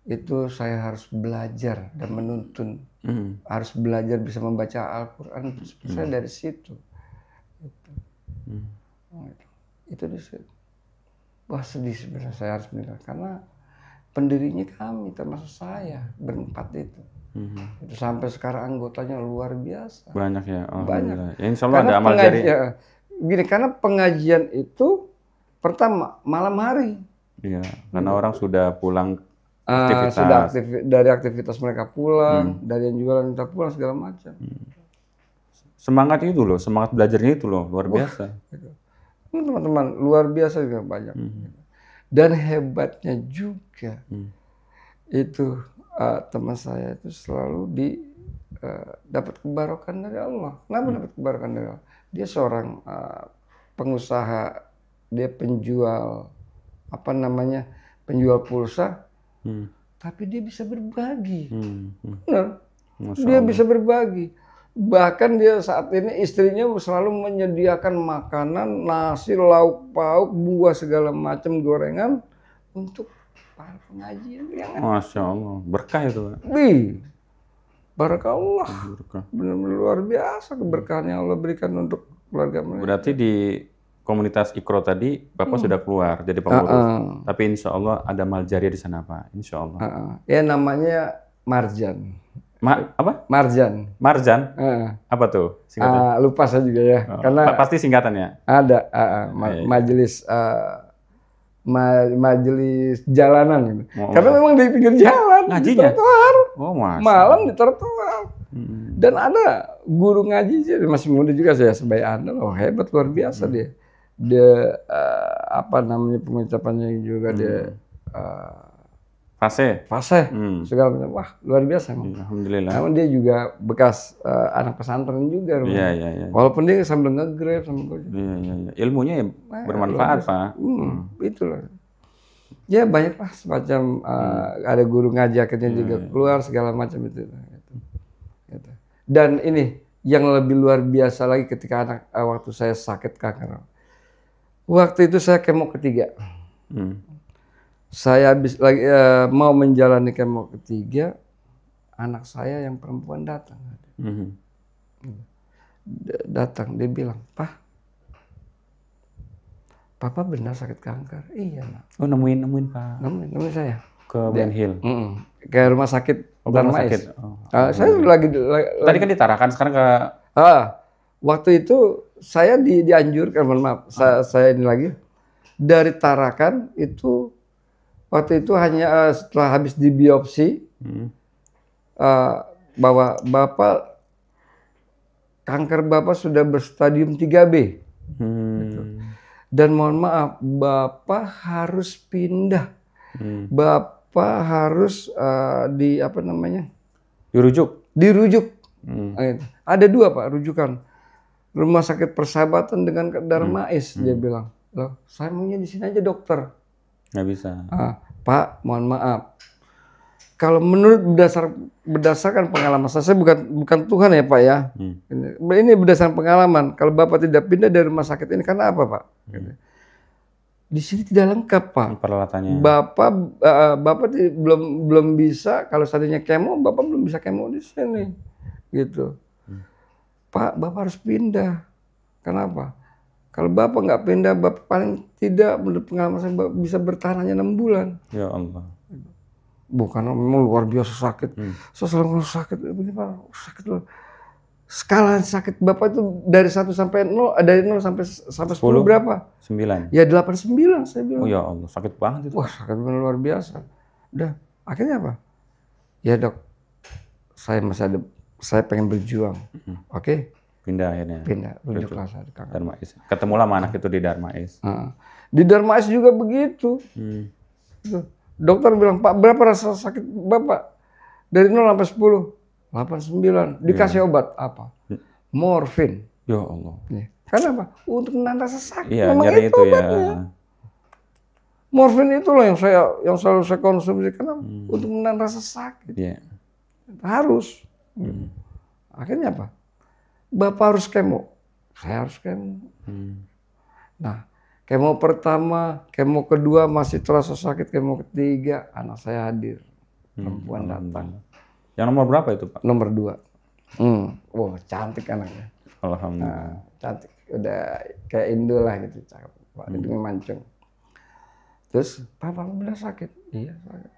Itu saya harus belajar dan menuntun. Harus belajar bisa membaca Al-Quran. Saya dari situ. Gitu. Itu di situ. Wah sedih sebenarnya saya harus meninggal karena pendirinya kami termasuk saya berempat itu. Itu sampai sekarang anggotanya luar biasa. Banyak ya. Banyak. Ya, insya Allah ada amal jariah. Gini, karena pengajian itu pertama malam hari. Iya, karena orang sudah pulang aktivitas. Sudah dari aktivitas mereka pulang, dari yang jualan minta pulang segala macam. Semangat itu loh, semangat belajarnya itu loh luar biasa. Teman-teman luar biasa juga banyak. Dan hebatnya juga itu teman saya itu selalu dapat kebarokan dari Allah. Kenapa dapat kebarokan dari Allah? Dia seorang pengusaha, dia penjual penjual pulsa, tapi dia bisa berbagi. Benar. Dia bisa berbagi. Bahkan dia saat ini istrinya selalu menyediakan makanan, nasi, lauk pauk, buah segala macam, gorengan untuk para pengajian. Masya Allah, berkah itu. Barakallah. Benar-benar luar biasa keberkahan yang Allah berikan untuk keluarga mereka. Berarti di komunitas Iqra tadi Bapak sudah keluar jadi pengurus. Tapi insya Allah ada amal jariah di sana Pak. Insya Allah. Ya namanya Marjan. Apa? Marjan. Marjan? Apa tuh singkatan? Lupa saya juga ya. Karena pasti singkatannya. Ada majelis majelis jalanan gitu. Karena memang di pinggir jalan, ngajinya? di trotoar. Malam di trotoar. Dan ada guru ngaji masih muda juga saya sebaya Anda. Hebat luar biasa dia. Dia pengucapannya juga dia fase segala macam. Wah luar biasa. Alhamdulillah. Namun dia juga bekas anak pesantren juga. Iya. Walaupun dia sambil nge-grab sambil Iya. Ilmunya ya bermanfaat Pak. Itulah. Ya banyak lah semacam ada guru ngaji akhirnya juga keluar segala macam itu. Dan ini yang lebih luar biasa lagi ketika waktu saya sakit kanker. Waktu itu saya kemo ketiga. Saya habis lagi mau menjalani kemo ketiga, anak saya yang perempuan datang. Datang, dia bilang, Papa benar sakit kanker. Iya, Nak. Oh nemuin Pak. Nemuin saya. Ke Ben Hill. Ke rumah sakit Darmais. Saya lagi tadi kan ditarakan sekarang ke. Waktu itu saya dianjurkan, mohon maaf, saya ini lagi dari Tarakan itu. Waktu itu hanya setelah habis dibiopsi bahwa kanker Bapak sudah berstadium 3B. Gitu. Dan mohon maaf, Bapak harus pindah. Bapak harus dirujuk. Ada dua Pak rujukan. Rumah Sakit Persahabatan dengan Darmais. Dia bilang, loh saya maunya di sini aja dokter. Nggak bisa. Pak, mohon maaf. Kalau menurut berdasarkan pengalaman saya bukan Tuhan ya Pak ya. Ini berdasarkan pengalaman. Kalau Bapak tidak pindah dari rumah sakit ini karena apa Pak? Di sini tidak lengkap Pak. Peralatannya. Bapak belum bisa. Kalau seandainya kemo, Bapak belum bisa kemo di sini, gitu. Pak, Bapak harus pindah. Kenapa? Kalau Bapak nggak pindah, Bapak paling tidak menurut pengalaman saya bisa bertahan hanya 6 bulan. Ya Allah. Bukan memang luar biasa sakit. Saya selalu sakit. Begini Pak, sakit loh. Skala sakit Bapak itu dari 1 sampai 0, dari 0 sampai 10 berapa? 9. Ya 89 saya bilang. Oh ya Allah, sakit banget itu. Wah, sakit benar luar biasa. Udah, akhirnya apa? Ya Dok, saya pengen berjuang. Oke. Pindah akhirnya. Rujuklah saya di kanker. Darmais. Ketemu lah anak itu di Darmais. Di Darmais juga begitu. Dokter bilang, Pak berapa rasa sakit Bapak? Dari 0 sampai 10. 89. Dikasih obat apa? Morfin. Ya Allah. Karena apa? Untuk menahan rasa sakit. Iya, memang nyari itu obatnya. ya. Morfin itulah yang selalu saya konsumsi karena untuk menahan rasa sakit. Iya. Harus. Akhirnya apa? Bapak harus kemo, saya harus kemo. Nah, kemo pertama, kemo kedua masih terasa sakit, kemo ketiga anak saya hadir, perempuan datang. Yang nomor berapa itu, Pak? Nomor 2. Wah, cantik anaknya. Alhamdulillah. Nah, cantik, udah kayak Indo lah gitu, cakep. Pak, hidungnya mancung. Terus, Papa benar sakit? Iya, sakit.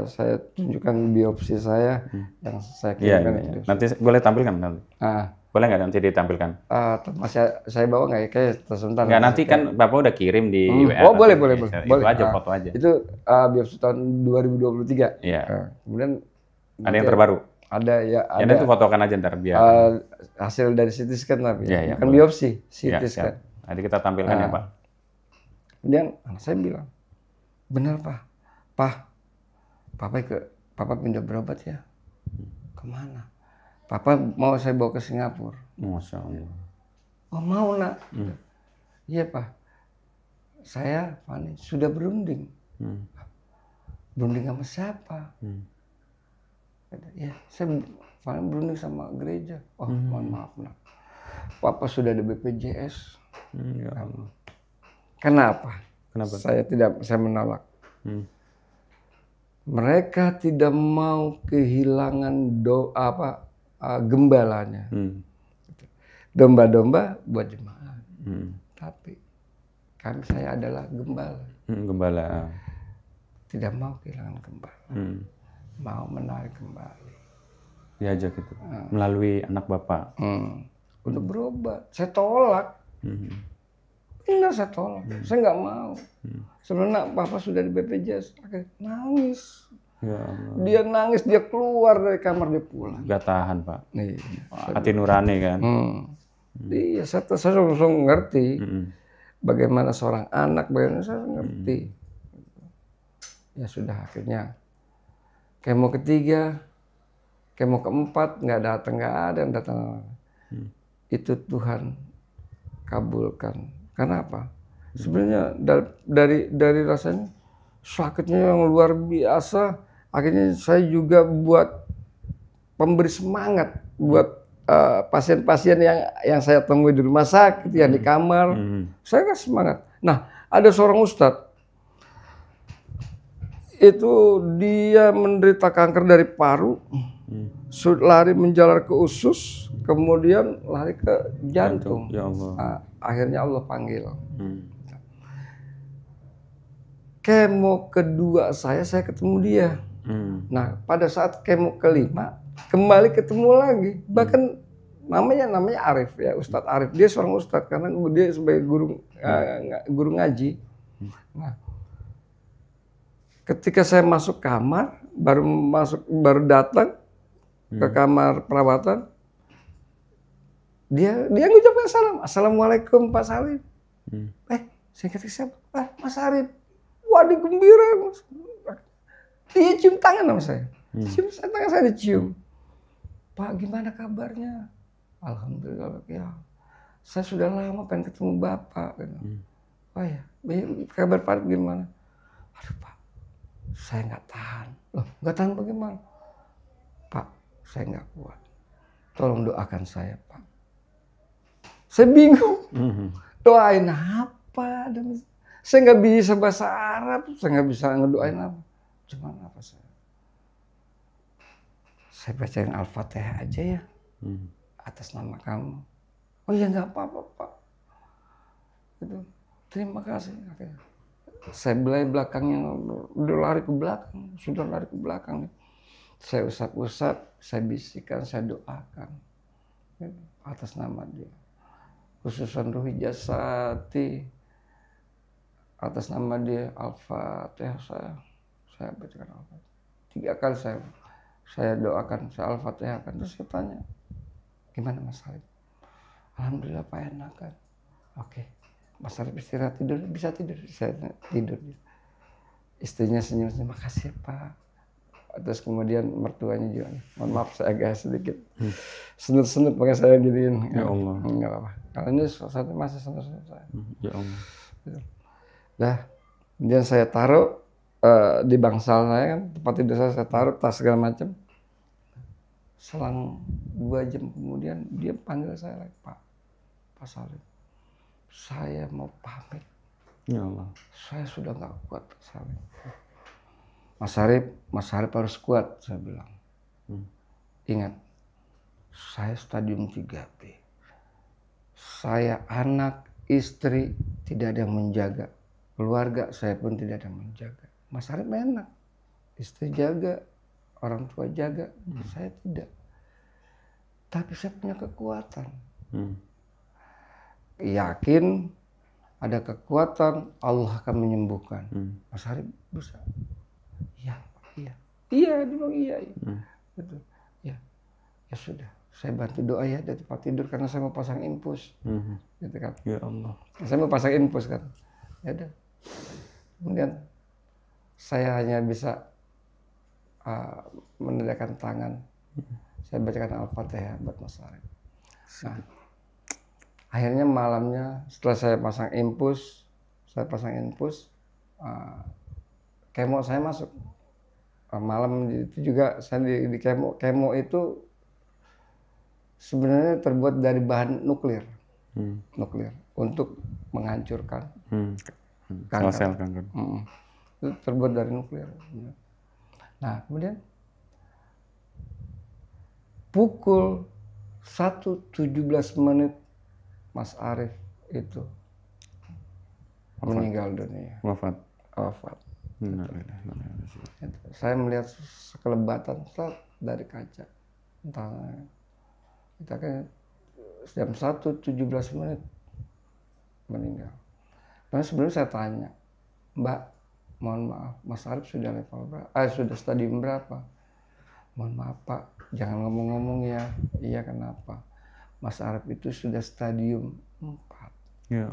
Saya tunjukkan biopsi saya yang saya Iya, kirimkan. iya. Nanti boleh tampilkan nanti. Boleh nggak nanti ditampilkan? Masih saya bawa nggak ya? Kayak sebentar. Nggak, nanti kan Bapak udah kirim di WA. Oh, boleh. Itu aja, foto aja. Itu biopsi tahun 2023. Iya. Kemudian Ada yang terbaru? ada ya. Ya, nanti fotokan aja ntar biar. Hasil dari CT scan tapi. Iya, Bukan boleh. biopsi, CT Iya, scan. siap. Nanti kita tampilkan ya, Pak. Kemudian anak saya bilang, benar Pak, Papa pindah berobat ya. Kemana? Papa mau saya bawa ke Singapura. Masya Allah. Oh mau nak? Iya Pak. Saya Fani sudah berunding. Berunding sama siapa? Ya saya Fani berunding sama gereja. Oh mohon maaf nak. Papa sudah ada BPJS. Ya Allah. Kenapa? Kenapa? Saya menolak. Mereka tidak mau kehilangan gembalanya. Domba-domba buat jemaat. Tapi saya adalah gembala. Gembala. Tidak mau kehilangan gembala. Mau menarik kembali. Diajak itu. Melalui anak Bapak. Untuk berobat. Saya tolak. Benar saya tolak. Saya nggak mau. Sebenarnya Papa sudah di BPJS. Akhirnya nangis. Ya Allah. Dia nangis, dia keluar dari kamar, dia pulang. Gak tahan, Pak. Nih, Hati nurani kan. Iya, saya langsung ngerti bagaimana seorang anak, bagaimana saya ngerti. Ya sudah, akhirnya kemo ketiga, kemo keempat nggak ada yang datang. Itu Tuhan kabulkan. Karena apa? Sebenarnya dari rasanya sakitnya yang luar biasa. Akhirnya saya juga buat pemberi semangat buat pasien-pasien yang saya temui di rumah sakit, yang di kamar. Saya kan semangat. Nah, ada seorang ustadz. Itu dia menderita kanker dari paru, lari menjalar ke usus, kemudian lari ke jantung. Ya Allah. Nah, akhirnya Allah panggil. Kemo kedua saya ketemu dia. Nah, pada saat kemo kelima kembali ketemu lagi. Bahkan namanya Arif ya, Ustadz Arif. Dia seorang ustadz karena dia sebagai guru ngaji. Nah, ketika saya masuk kamar, baru datang ke kamar perawatan, dia ngucapkan salam. Assalamualaikum Pak Salim. Saya kata siapa? Mas Arif. Wah, dia gembira. Dia cium tangan sama saya. Tangan saya dicium. Pak, gimana kabarnya? Alhamdulillah ya. Saya sudah lama pengen ketemu Bapak. Oh ya, kabar Pak gimana? Aduh Pak, saya nggak tahan. Loh, nggak tahan bagaimana? Pak, saya nggak kuat. Tolong doakan saya Pak. Saya bingung. Doain apa? Saya nggak bisa bahasa Arab. Saya nggak bisa ngedoain apa. Cuman apa saya? Saya bacain Al-Fatihah aja ya. Atas nama kamu. Oh ya nggak apa-apa Pak. Itu. Terima kasih. Saya belai belakangnya, udah lari ke belakang. Sudah lari ke belakang. Saya usap-usap, saya bisikan, saya doakan. Atas nama dia. Khususan Ruhi Jasati. Atas nama dia Al-Fatihah saya bacakan Al-Fatihah. 3 kali saya doakan, saya Al-Fatihah kan. Terus saya tanya, gimana Mas Arif? Alhamdulillah Pak enak kan. Oke, Mas Arif istirahat tidur, bisa tidur. Saya tidur. Istrinya senyum-senyum, makasih Pak. Terus kemudian mertuanya juga, mohon maaf saya agak sedikit senut-senut pakai saya giniin. Ya Allah. Enggak apa-apa. Kalau ini masih senut-senut saya. Ya Allah. Nah, Kemudian saya taruh di bangsal saya kan, tempat tidur saya taruh tas segala macam. Selang 2 jam kemudian dia panggil saya lagi, Pak Salim, saya mau pamit. Ya Allah. Saya sudah nggak kuat, Pak Salim. Mas Arif harus kuat, saya bilang. Ingat, saya stadium 3B. Saya anak, istri, tidak ada yang menjaga. Keluarga saya pun tidak ada yang menjaga. Mas Arif enak, istri jaga, orang tua jaga, saya tidak. Tapi saya punya kekuatan. Yakin ada kekuatan, Allah akan menyembuhkan. Mas Arif bisa. Iya, iya. Iya, dia bilang iya. Betul. Ya. Ya sudah, saya bantu doa ya dari tempat tidur karena saya mau pasang infus. Gitu kan. Ya Allah. Saya mau pasang infus kan. Ya udah. Kemudian saya hanya bisa menandakan tangan. Saya bacakan Al-Fatihah buat Mas Arif. Nah, akhirnya malamnya setelah saya pasang infus, kemo saya masuk. Malam itu juga saya di kemo itu sebenarnya terbuat dari bahan nuklir untuk menghancurkan sel kanker. Itu terbuat dari nuklir. Nah, kemudian pukul 1.17 Mas Arif itu meninggal dunia. Wafat. Saya melihat sekelebatan dari kaca. Entah, kita kan jam 1.17 meninggal. Karena sebelum saya tanya, Mbak, mohon maaf, Mas Arif sudah level berapa? Sudah stadium berapa? Mohon maaf Pak, jangan ngomong-ngomong ya. Iya, kenapa? Mas Arif itu sudah stadium 4. Ya,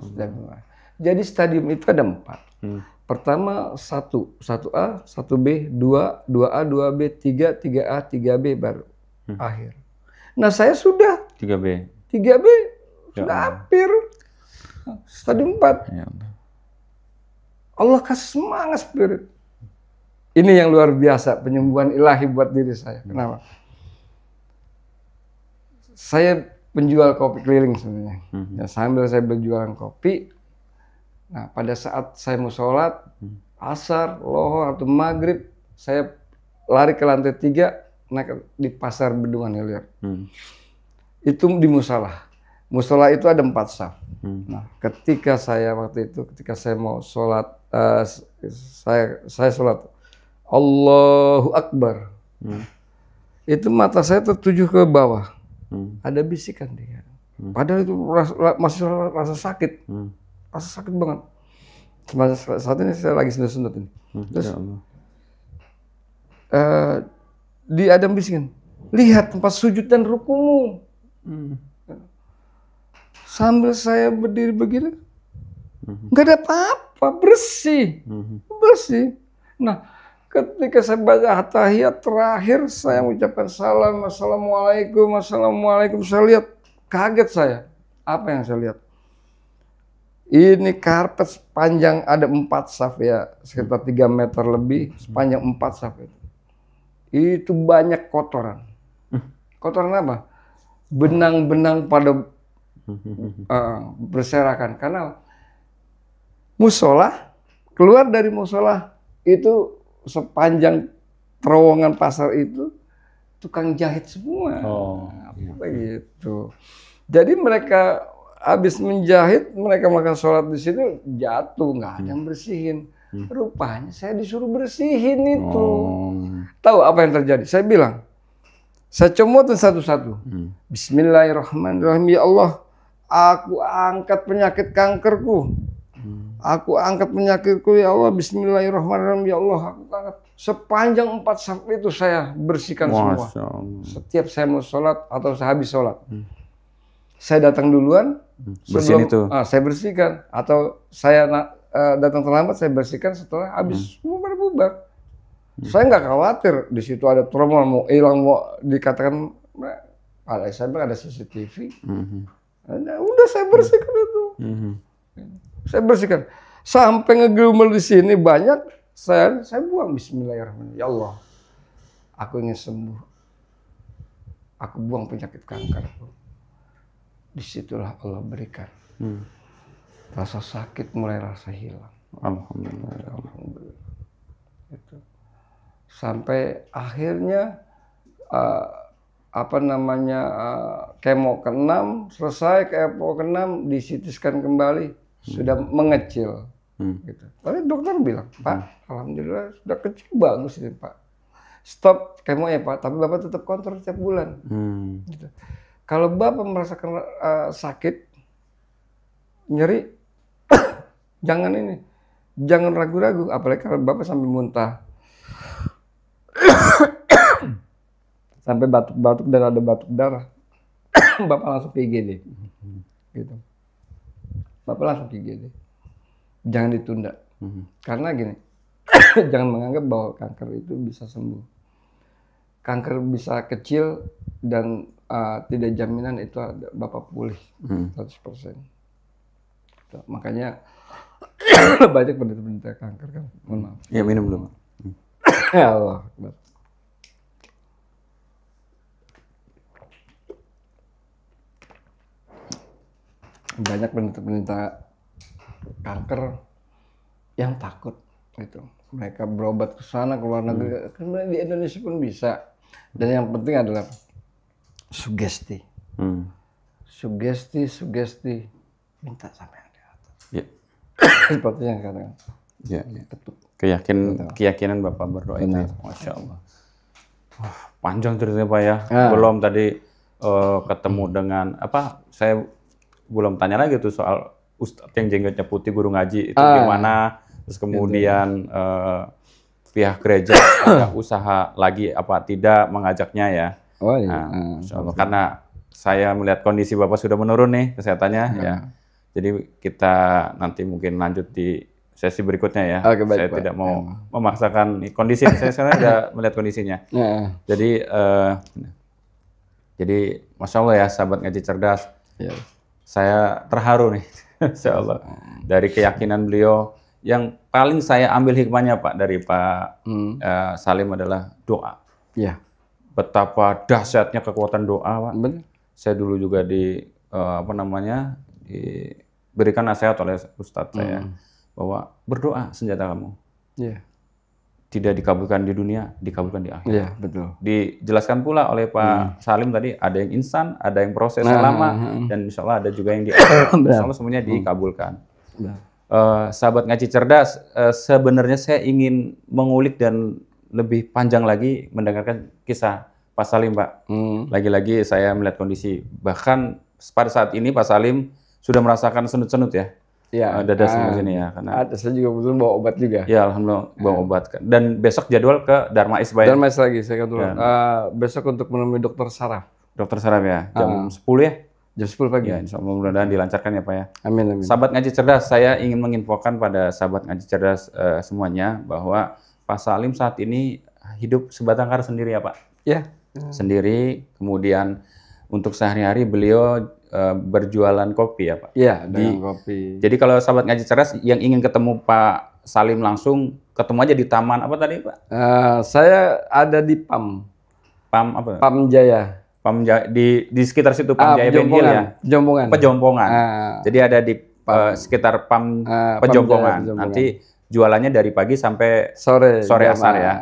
jadi stadium itu ada 4. Pertama 1A, 1B, 2, 2A, 2B, 3, 3A, 3B baru akhir. Nah saya sudah 3B. Sudah hampir stadium 4. Ya Allah. Allah kasih semangat spirit. Ini yang luar biasa, penyembuhan ilahi buat diri saya. Kenapa? Saya penjual kopi keliling sebenarnya. Ya, sambil saya berjualan kopi. Nah, pada saat saya mau sholat, asar, lohor, atau maghrib, saya lari ke lantai 3, naik di pasar Bendungan Hilir. Itu di musola. Musola itu ada 4 saf. Nah, ketika saya mau sholat, saya sholat, Allahu Akbar. Itu mata saya tertuju ke bawah. Ada bisikan dia. Padahal itu masih rasa sakit. Rasa sakit banget. Saat ini saya lagi sundut-sundut ini. Terus dia ada bisikan, lihat tempat sujud dan rukumu. Sambil saya berdiri begini, nggak ada apa-apa, bersih. Nah, ketika saya baca tahiyat terakhir, saya mengucapkan salam, assalamualaikum. Saya lihat, kaget saya. Apa yang saya lihat? Ini karpet sepanjang ada 4 saf ya, sekitar 3 meter lebih, sepanjang 4 saf itu. Itu banyak kotoran. Kotoran apa? Benang-benang pada berserakan. Karena musola, keluar dari musola itu sepanjang terowongan pasar itu tukang jahit semua. Begitu. Jadi mereka habis menjahit, mereka melakukan sholat di situ, jatuh, nggak ada yang bersihin. Rupanya saya disuruh bersihin itu. Tahu apa yang terjadi? Saya bilang, saya comotin satu-satu. Bismillahirrahmanirrahim. Ya Allah, aku angkat penyakit kankerku. Aku angkat penyakitku ya Allah. Bismillahirrahmanirrahim. Ya Allah, aku angkat. Sepanjang 4 saf itu saya bersihkan semua. Setiap saya mau sholat atau saya habis sholat. Saya datang duluan, sebelum saya bersihkan. Atau saya datang terlambat, saya bersihkan setelah habis bubar-bubar. Saya nggak khawatir di situ ada trauma mau hilang, mau dikatakan saya bilang ada CCTV. Udah saya bersihkan itu. Saya bersihkan. Sampai ngegelumel di sini banyak, saya buang bismillahirrahmanirrahim. Ya Allah, aku ingin sembuh. Aku buang penyakit kanker. Disitulah Allah berikan. Rasa sakit mulai rasa hilang. Alhamdulillah. Alhamdulillah. Itu. Sampai akhirnya kemo ke-6 selesai, kemo ke-6 di CT scan kembali sudah mengecil. Gitu. Tapi dokter bilang, Pak, alhamdulillah sudah kecil, bagus ini Pak. Stop kemo ya Pak, tapi Bapak tetap kontrol setiap bulan. Gitu. Kalau Bapak merasakan sakit, nyeri, jangan ragu-ragu, apalagi kalau Bapak sampai muntah. Sampai batuk-batuk dan ada batuk darah. Bapak langsung ke IGD. Gitu. Bapak langsung ke IGD. Jangan ditunda. Karena gini, jangan menganggap bahwa kanker itu bisa sembuh. Kanker bisa kecil dan tidak jaminan itu Bapak pulih 100%. Gitu. Makanya banyak penderita kanker kan. Mohon maaf. Ya, minum dulu. Ya Allah. Banyak penderita kanker yang takut gitu. Mereka berobat ke sana, ke luar negeri. Kemudian di Indonesia pun bisa. Dan yang penting adalah sugesti. Sugesti. Minta sampai yang di atas. Ya. Seperti yang katakan. Ya. Keyakinan Bapak berdoa itu. Masya Allah. Wah, panjang ceritanya Pak ya. Belum tadi ketemu dengan saya belum tanya lagi tuh soal Ustadz yang jenggotnya putih guru ngaji itu gimana, terus kemudian pihak gereja ada usaha lagi apa tidak mengajaknya ya. Oh iya. Insya Allah. Karena saya melihat kondisi Bapak sudah menurun nih kesehatannya ya. Jadi kita nanti mungkin lanjut di sesi berikutnya ya. Oke, baik, saya Pak. tidak mau memaksakan kondisi. Saya sudah melihat kondisinya. Jadi Masya Allah ya sahabat ngaji cerdas. Ya. Saya terharu nih, Insya Allah. Dari keyakinan beliau, yang paling saya ambil hikmahnya Pak dari Pak Salim adalah doa. Ya. Betapa dahsyatnya kekuatan doa Pak. Benar. Saya dulu juga diberikan nasihat oleh Ustadz saya bahwa berdoa senjata kamu. Iya. Tidak dikabulkan di dunia, dikabulkan di akhirat. Iya, betul. Dijelaskan pula oleh Pak Salim tadi, ada yang instan, ada yang prosesnya lama, dan insya Allah ada juga yang insya Allah semuanya dikabulkan. Sahabat ngaji cerdas, sebenarnya saya ingin mengulik dan lebih panjang lagi mendengarkan kisah Pak Salim, Pak. Lagi-lagi saya melihat kondisi, bahkan pada saat ini Pak Salim sudah merasakan senut-senut ya. Ya, dada sebelah sini ya, karena saya juga betul bawa obat juga. Ya, alhamdulillah bawa obat. Dan besok jadwal ke Dharma Isba ya? Dharma Isba lagi, saya kebetulan. Besok untuk menemui dokter saraf. Dokter saraf ya, jam 10 ya? Jam 10 pagi. Ya, insya Allah mudah-mudahan dilancarkan ya Pak ya. Amin, amin. Sahabat ngaji cerdas, saya ingin menginfokan pada sahabat ngaji cerdas semuanya bahwa Pak Salim saat ini hidup sebatang kara sendiri ya Pak? Ya. Sendiri, kemudian untuk sehari-hari beliau berjualan kopi ya Pak? Iya, dengan kopi. Jadi kalau sahabat ngaji cerdas yang ingin ketemu Pak Salim langsung, ketemu aja di taman apa tadi Pak? Saya ada di PAM. PAM apa? PAM Jaya. PAM Jaya, di sekitar situ PAM Jaya Benhil ya? Pejompongan. Pejompongan. Jadi ada di sekitar PAM Pejompongan. Nanti jualannya dari pagi sampai sore asar ya.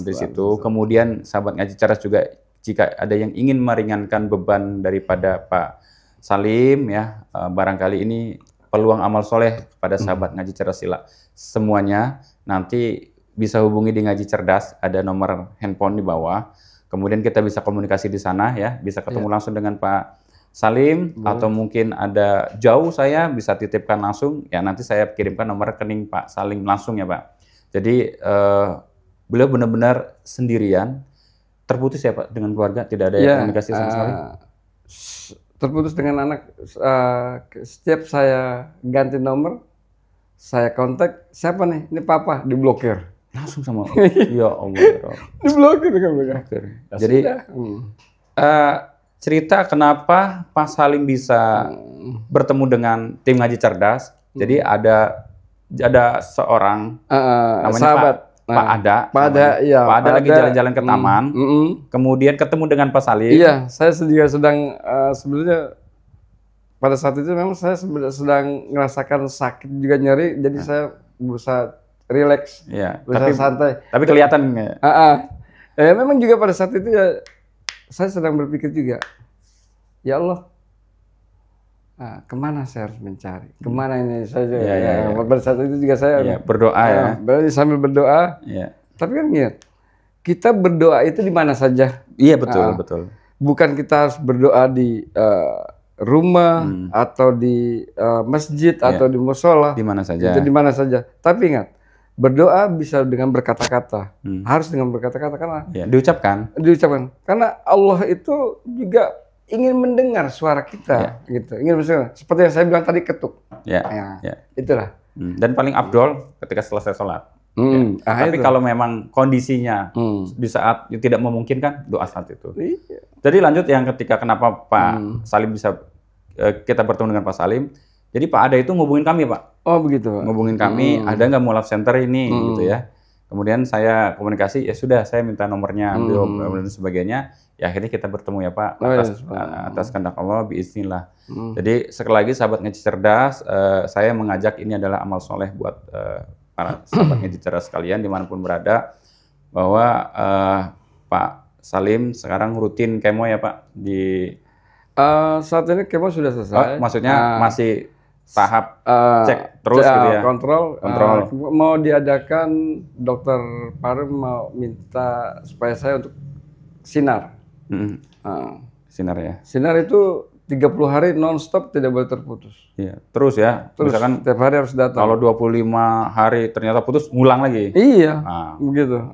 Di situ. Kemudian sahabat ngaji cerdas juga jika ada yang ingin meringankan beban daripada Pak Salim ya, barangkali ini peluang amal soleh pada sahabat ngaji cerdas sila semuanya, nanti bisa hubungi di ngaji cerdas, ada nomor handphone di bawah, kemudian kita bisa komunikasi di sana ya, bisa ketemu langsung dengan Pak Salim. Atau mungkin ada jauh saya bisa titipkan langsung ya, nanti saya kirimkan nomor rekening Pak Salim langsung ya Pak. Jadi beliau benar-benar sendirian, terputus ya Pak dengan keluarga, tidak ada komunikasi sama sekali. Terputus dengan anak. Setiap saya ganti nomor, saya kontak, siapa nih? Ini papa, diblokir. Langsung sama ya Allah. Diblokir kan mereka. Jadi cerita kenapa Pak Salim bisa bertemu dengan tim ngaji cerdas. Jadi ada ada seorang namanya sahabat. Pak Ada. Pak Ada, iya. Pak Ada lagi jalan-jalan ke taman. Kemudian ketemu dengan Pak Salim. Iya, saya juga sedang sebenarnya pada saat itu memang saya sedang merasakan sakit juga nyeri, jadi saya berusaha rileks, Iya, berusaha santai. tapi kelihatan nggak? Memang juga pada saat itu ya saya sedang berpikir juga, ya Allah, kemana saya harus mencari? Kemana ini saja? Iya. Pada saat itu juga saya berdoa ya. berarti sambil berdoa. Iya. Tapi kan ingat, kita berdoa itu di mana saja. Iya betul. Bukan kita harus berdoa di rumah atau di masjid atau di musola. Di mana saja. Itu di mana saja. Tapi ingat, berdoa bisa dengan berkata-kata. Harus dengan berkata-kata karena diucapkan. Karena Allah itu juga ingin mendengar suara kita, gitu. Ingin mendengar. Seperti yang saya bilang tadi, ketuk. Itulah. Dan paling afdol ketika selesai sholat. Tapi itu. kalau memang kondisinya di saat tidak memungkinkan, doa saat itu. Iya. Jadi lanjut yang ketika kenapa Pak Salim bisa kita bertemu dengan Pak Salim. Jadi Pak Ada itu ngubungin kami, Pak. Oh begitu, Pak. Ngubungin kami, ada nggak mualaf center ini, gitu ya. Kemudian saya komunikasi, ya sudah, saya minta nomornya, beliau dan sebagainya. Ya akhirnya kita bertemu ya Pak, atas kehendak Allah, biiznillah. Jadi sekali lagi sahabat Ngaji Cerdas, saya mengajak ini adalah amal soleh buat para sahabat Ngaji Cerdas sekalian dimanapun berada, bahwa Pak Salim sekarang rutin kemo ya Pak di saat ini kemo sudah selesai. Maksudnya masih tahap cek terus gitu ya? Kontrol. Mau diadakan, dokter paru mau minta supaya saya untuk sinar. Sinar ya? Sinar itu 30 hari non-stop, tidak boleh terputus. Iya, terus ya? Terus, misalkan tiap hari harus datang. kalau 25 hari ternyata putus, ngulang lagi? Iya, begitu.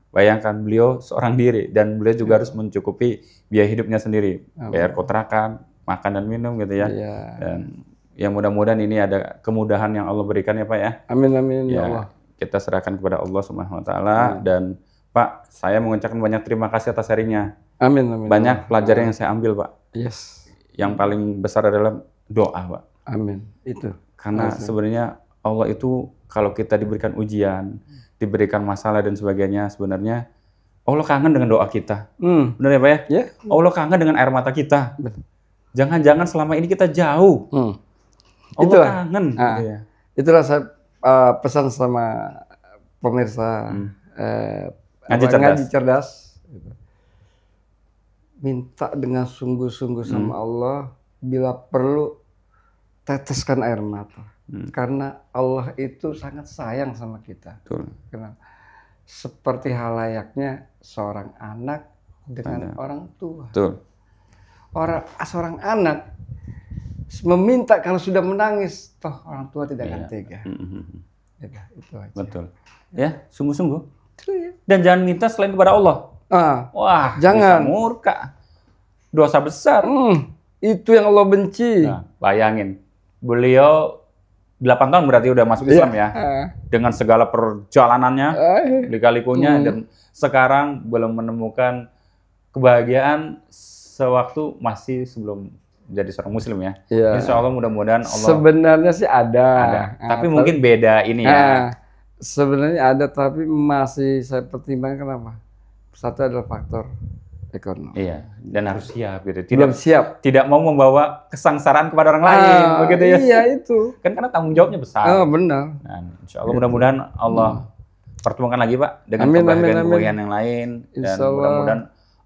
Bayangkan beliau seorang diri, dan beliau juga harus mencukupi biaya hidupnya sendiri. Bayar kontrakan, makan dan minum gitu ya. Iya. Dan ya mudah-mudahan ini ada kemudahan yang Allah berikan ya Pak ya. Amin ya Allah. Kita serahkan kepada Allah Subhanahu wa taala. Dan Pak, saya mengucapkan banyak terima kasih atas sharingnya. Amin. Banyak pelajaran yang saya ambil, Pak. Yes. Yang paling besar adalah doa, Pak. Amin. Itu. Karena sebenarnya Allah itu kalau kita diberikan ujian, diberikan masalah dan sebagainya, sebenarnya Allah kangen dengan doa kita. Benar ya Pak ya? Yeah. Allah kangen dengan air mata kita. Jangan-jangan selama ini kita jauh. Allah kangen. Gitu ya. Itulah saya pesan sama pemirsa Ngaji Cerdas. Minta dengan sungguh-sungguh sama Allah, bila perlu teteskan air mata. Karena Allah itu sangat sayang sama kita. Betul. Kenapa? Seperti halayaknya seorang anak dengan orang tua. Betul. Seorang anak meminta kalau sudah menangis, toh orang tua tidak akan tega. Itu aja. Betul. Ya, sungguh-sungguh. Dan jangan minta selain kepada Allah. Wah, jangan. Bisa murka. Dosa besar. Itu yang Allah benci. Nah, bayangin. Beliau 8 tahun berarti udah masuk Islam ya. Dengan segala perjalanannya, lika-likunya, dan sekarang belum menemukan kebahagiaan sewaktu masih sebelum jadi seorang muslim ya. Insya Allah mudah-mudahan Allah. Sebenarnya sih ada. Tapi mungkin beda ini ya. Sebenarnya ada, tapi masih saya pertimbangkan kenapa? Satu adalah faktor ekonomi. Iya, dan harus siap gitu. Belum siap. Tidak mau membawa kesengsaraan kepada orang lain, begitu ya. Iya itu. Kan karena tanggung jawabnya besar. Benar. Nah, insya Allah mudah-mudahan Allah pertemukan lagi Pak dengan kebahagiaan yang lain. Dan mudah-mudahan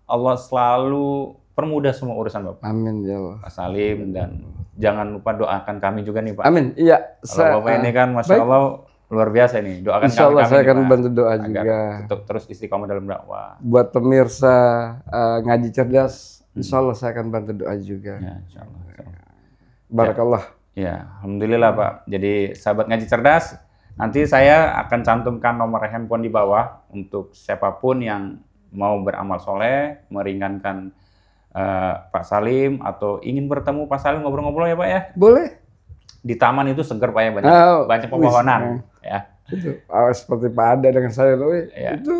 Allah selalu permudah semua urusan Bapak. Amin ya Allah. Pak Salim, dan jangan lupa doakan kami juga nih Pak. Amin. Iya. Kalau Bapak ini kan Masya Allah luar biasa ini. Doakan Insya Allah kami saya akan Pak, bantu doa juga. Untuk terus istiqomah dalam dakwah. Buat pemirsa Ngaji Cerdas, Insya Allah saya akan bantu doa juga. Ya, Insya Allah. Barakallah. Ya, Alhamdulillah Pak. Jadi sahabat Ngaji Cerdas, nanti saya akan cantumkan nomor handphone di bawah untuk siapapun yang mau beramal soleh, meringankan Pak Salim, atau ingin bertemu Pak Salim ngobrol-ngobrol ya Pak ya. Boleh. Di taman itu seger Pak ya, banyak pepohonan. Ya. Itu seperti Pak Ada dengan saya, itu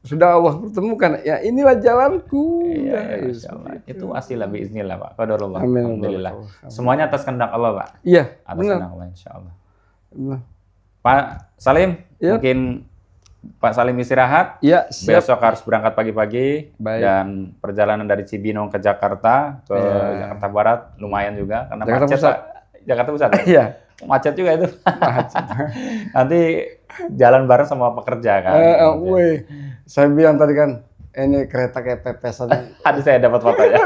sudah Allah pertemukan. Ya inilah jalanku. Iya, itu asilah biiznillah Pak. Qadarullah. Amin. Alhamdulillah. Semuanya atas kehendak Allah Pak. Iya. Atas kehendak Allah Insya Allah. Pak Salim, Ya. mungkin Pak Salim istirahat. Ya, siap. Besok harus berangkat pagi-pagi. Baik. Dan perjalanan dari Cibinong ke Jakarta, ke Ya. Jakarta Barat lumayan juga karena Jakarta macet, Pusat. Pak. Jakarta Pusat. Iya. Macet juga itu. Nanti jalan bareng sama pekerja kan. Wih, saya bilang tadi kan, ini kereta kayak pepesan. Tadi saya dapat fotonya.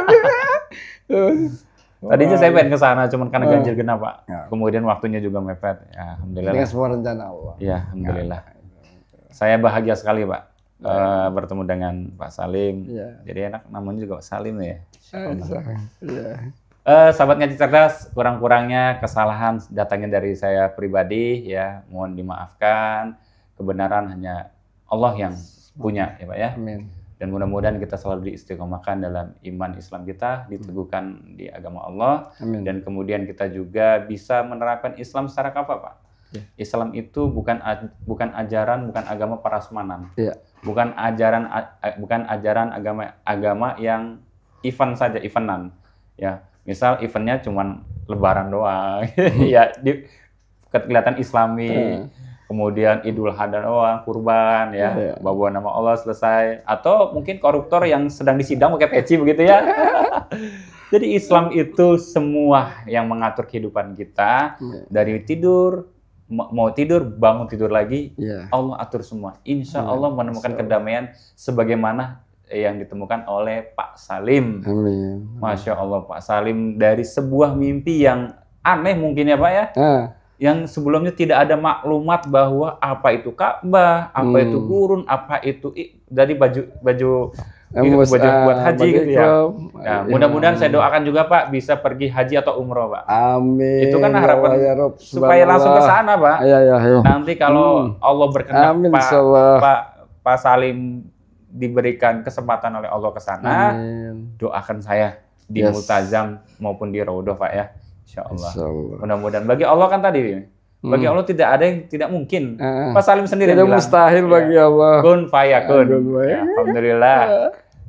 Tadinya saya pengen ke sana, cuman karena ganjil genap, Pak. Ya. Kemudian waktunya juga mepet. Ya, alhamdulillah. Dengan semua rencana Allah. Ya, alhamdulillah. Saya bahagia sekali, Pak, bertemu dengan Pak Salim. Iya. Jadi enak, namanya juga Pak Salim ya. Iya. Sahabat Ngaji Cerdas, kurang-kurangnya kesalahan datangnya dari saya pribadi, ya, mohon dimaafkan. Kebenaran hanya Allah yang punya, ya Pak ya. Amin. Dan mudah-mudahan kita selalu diistiqomahkan dalam iman Islam kita, diteguhkan di agama Allah. Amin. Dan kemudian kita juga bisa menerapkan Islam secara apa, Pak? Ya. Islam itu bukan ajaran, bukan agama prasmanan. Iya. Bukan ajaran agama yang event saja, eventan. Ya, misal eventnya cuman Lebaran doang. Ya, kelihatan Islami. Kemudian Idul Adha doang, kurban ya, bawa nama Allah selesai. Atau mungkin koruptor yang sedang disidang pakai peci begitu ya. Jadi Islam itu semua yang mengatur kehidupan kita dari tidur, mau tidur, bangun tidur lagi, Allah atur semua. Insya Allah menemukan kedamaian sebagaimana yang ditemukan oleh Pak Salim. Amin. Masya Allah, Pak Salim dari sebuah mimpi yang aneh mungkin ya Pak ya. Yang sebelumnya tidak ada maklumat bahwa apa itu Ka'bah, apa itu gurun, apa itu dari baju buat haji gitu ya. Nah, mudah-mudahan saya doakan juga Pak bisa pergi haji atau umroh Pak. Amin. Itu kan harapan ya Rob, supaya langsung ke sana Pak. Iya. Nanti kalau Allah berkenan Pak Salim diberikan kesempatan oleh Allah ke sana, doakan saya di Multazam maupun di Raudhah Pak ya. Insya Allah. Mudah-mudahan bagi Allah kan tadi, bagi Allah tidak ada yang tidak mungkin. Pak Salim sendiri tidak bilang, mustahil bagi Allah. Kun fayakun. Ya, alhamdulillah.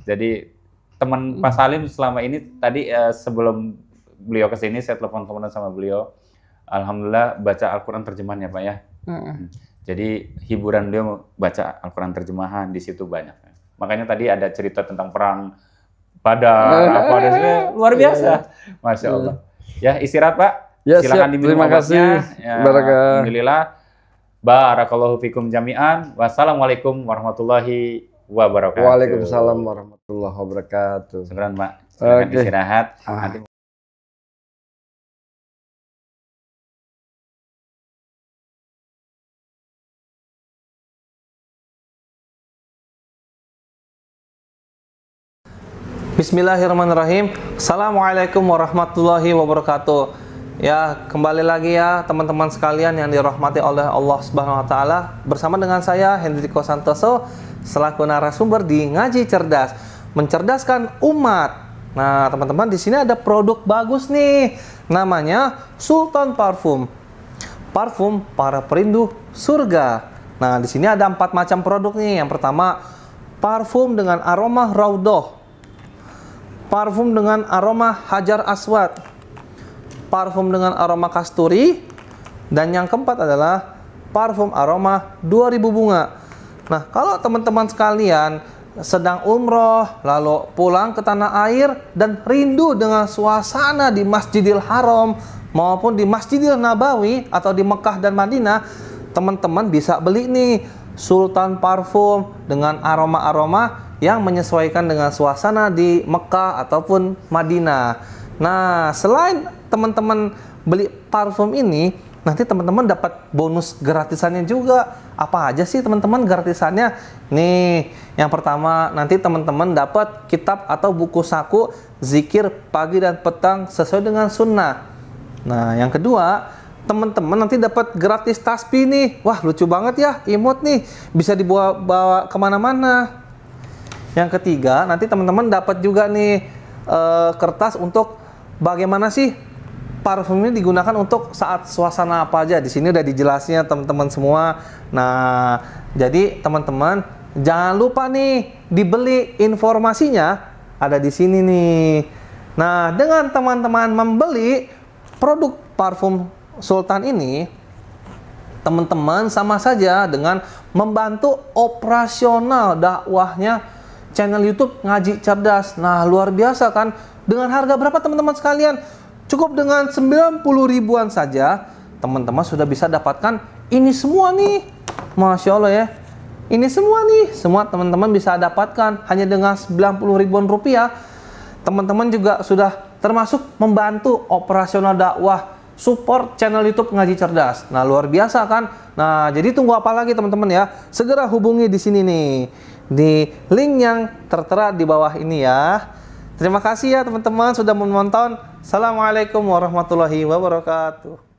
Jadi teman Pak Salim selama ini tadi sebelum beliau ke sini saya telepon sama beliau. Alhamdulillah baca Al-Qur'an terjemahannya Pak ya. Jadi hiburan beliau baca Al-Qur'an terjemahan di situ banyak. Makanya tadi ada cerita tentang perang Badar apa dan luar biasa. Masya Allah. Ya, istirahat Pak. Ya, silakan diminum terima kasih. Ya, Barakah. alhamdulillah. Barakallahu fikum jami'an. Wassalamualaikum warahmatullahi wabarakatuh. Waalaikumsalam warahmatullahi wabarakatuh. Syukran Pak. Silakan istirahat. Nanti Bismillahirrahmanirrahim. Assalamualaikum warahmatullahi wabarakatuh. Ya, kembali lagi ya teman-teman sekalian yang dirahmati oleh Allah Subhanahu wa taala. Bersama dengan saya Hendriko Santoso selaku narasumber di Ngaji Cerdas, mencerdaskan umat. Nah, teman-teman di sini ada produk bagus nih. Namanya Sultan Parfum. Parfum para perindu surga. Nah, di sini ada 4 macam produk nih. Yang pertama, parfum dengan aroma Raudhah. Parfum dengan aroma Hajar Aswad, parfum dengan aroma kasturi, dan yang keempat adalah parfum aroma 2000 bunga. Nah, kalau teman-teman sekalian sedang umroh, lalu pulang ke tanah air dan rindu dengan suasana di Masjidil Haram maupun di Masjidil Nabawi atau di Mekah dan Madinah, teman-teman bisa beli nih Sultan Parfum dengan aroma-aroma yang menyesuaikan dengan suasana di Mekah ataupun Madinah. Nah, selain teman-teman beli parfum ini, nanti teman-teman dapat bonus gratisannya juga. Apa aja sih teman-teman gratisannya? Nih, yang pertama nanti teman-teman dapat kitab atau buku saku zikir pagi dan petang sesuai dengan sunnah. Nah, yang kedua, teman-teman nanti dapat gratis tasbih nih. Wah, lucu banget ya, imut nih. Bisa dibawa kemana-mana. Yang ketiga, nanti teman-teman dapat juga nih kertas untuk bagaimana sih parfum ini digunakan untuk saat suasana apa aja. Di sini udah dijelasnya teman-teman semua. Nah, jadi teman-teman jangan lupa nih dibeli, informasinya ada di sini nih. Nah, dengan teman-teman membeli produk parfum Sultan ini, teman-teman sama saja dengan membantu operasional dakwahnya channel YouTube Ngaji Cerdas. Nah, luar biasa kan? Dengan harga berapa teman-teman sekalian? Cukup dengan 90 ribuan saja, teman-teman sudah bisa dapatkan ini semua nih. Masya Allah ya. Ini semua nih, semua teman-teman bisa dapatkan hanya dengan 90 ribuan rupiah. Teman-teman juga sudah termasuk membantu operasional dakwah, support channel YouTube Ngaji Cerdas. Nah, luar biasa kan? Nah, jadi tunggu apa lagi teman-teman ya? Segera hubungi di sini nih, di link yang tertera di bawah ini ya. Terima kasih ya teman-teman sudah menonton. Assalamualaikum warahmatullahi wabarakatuh.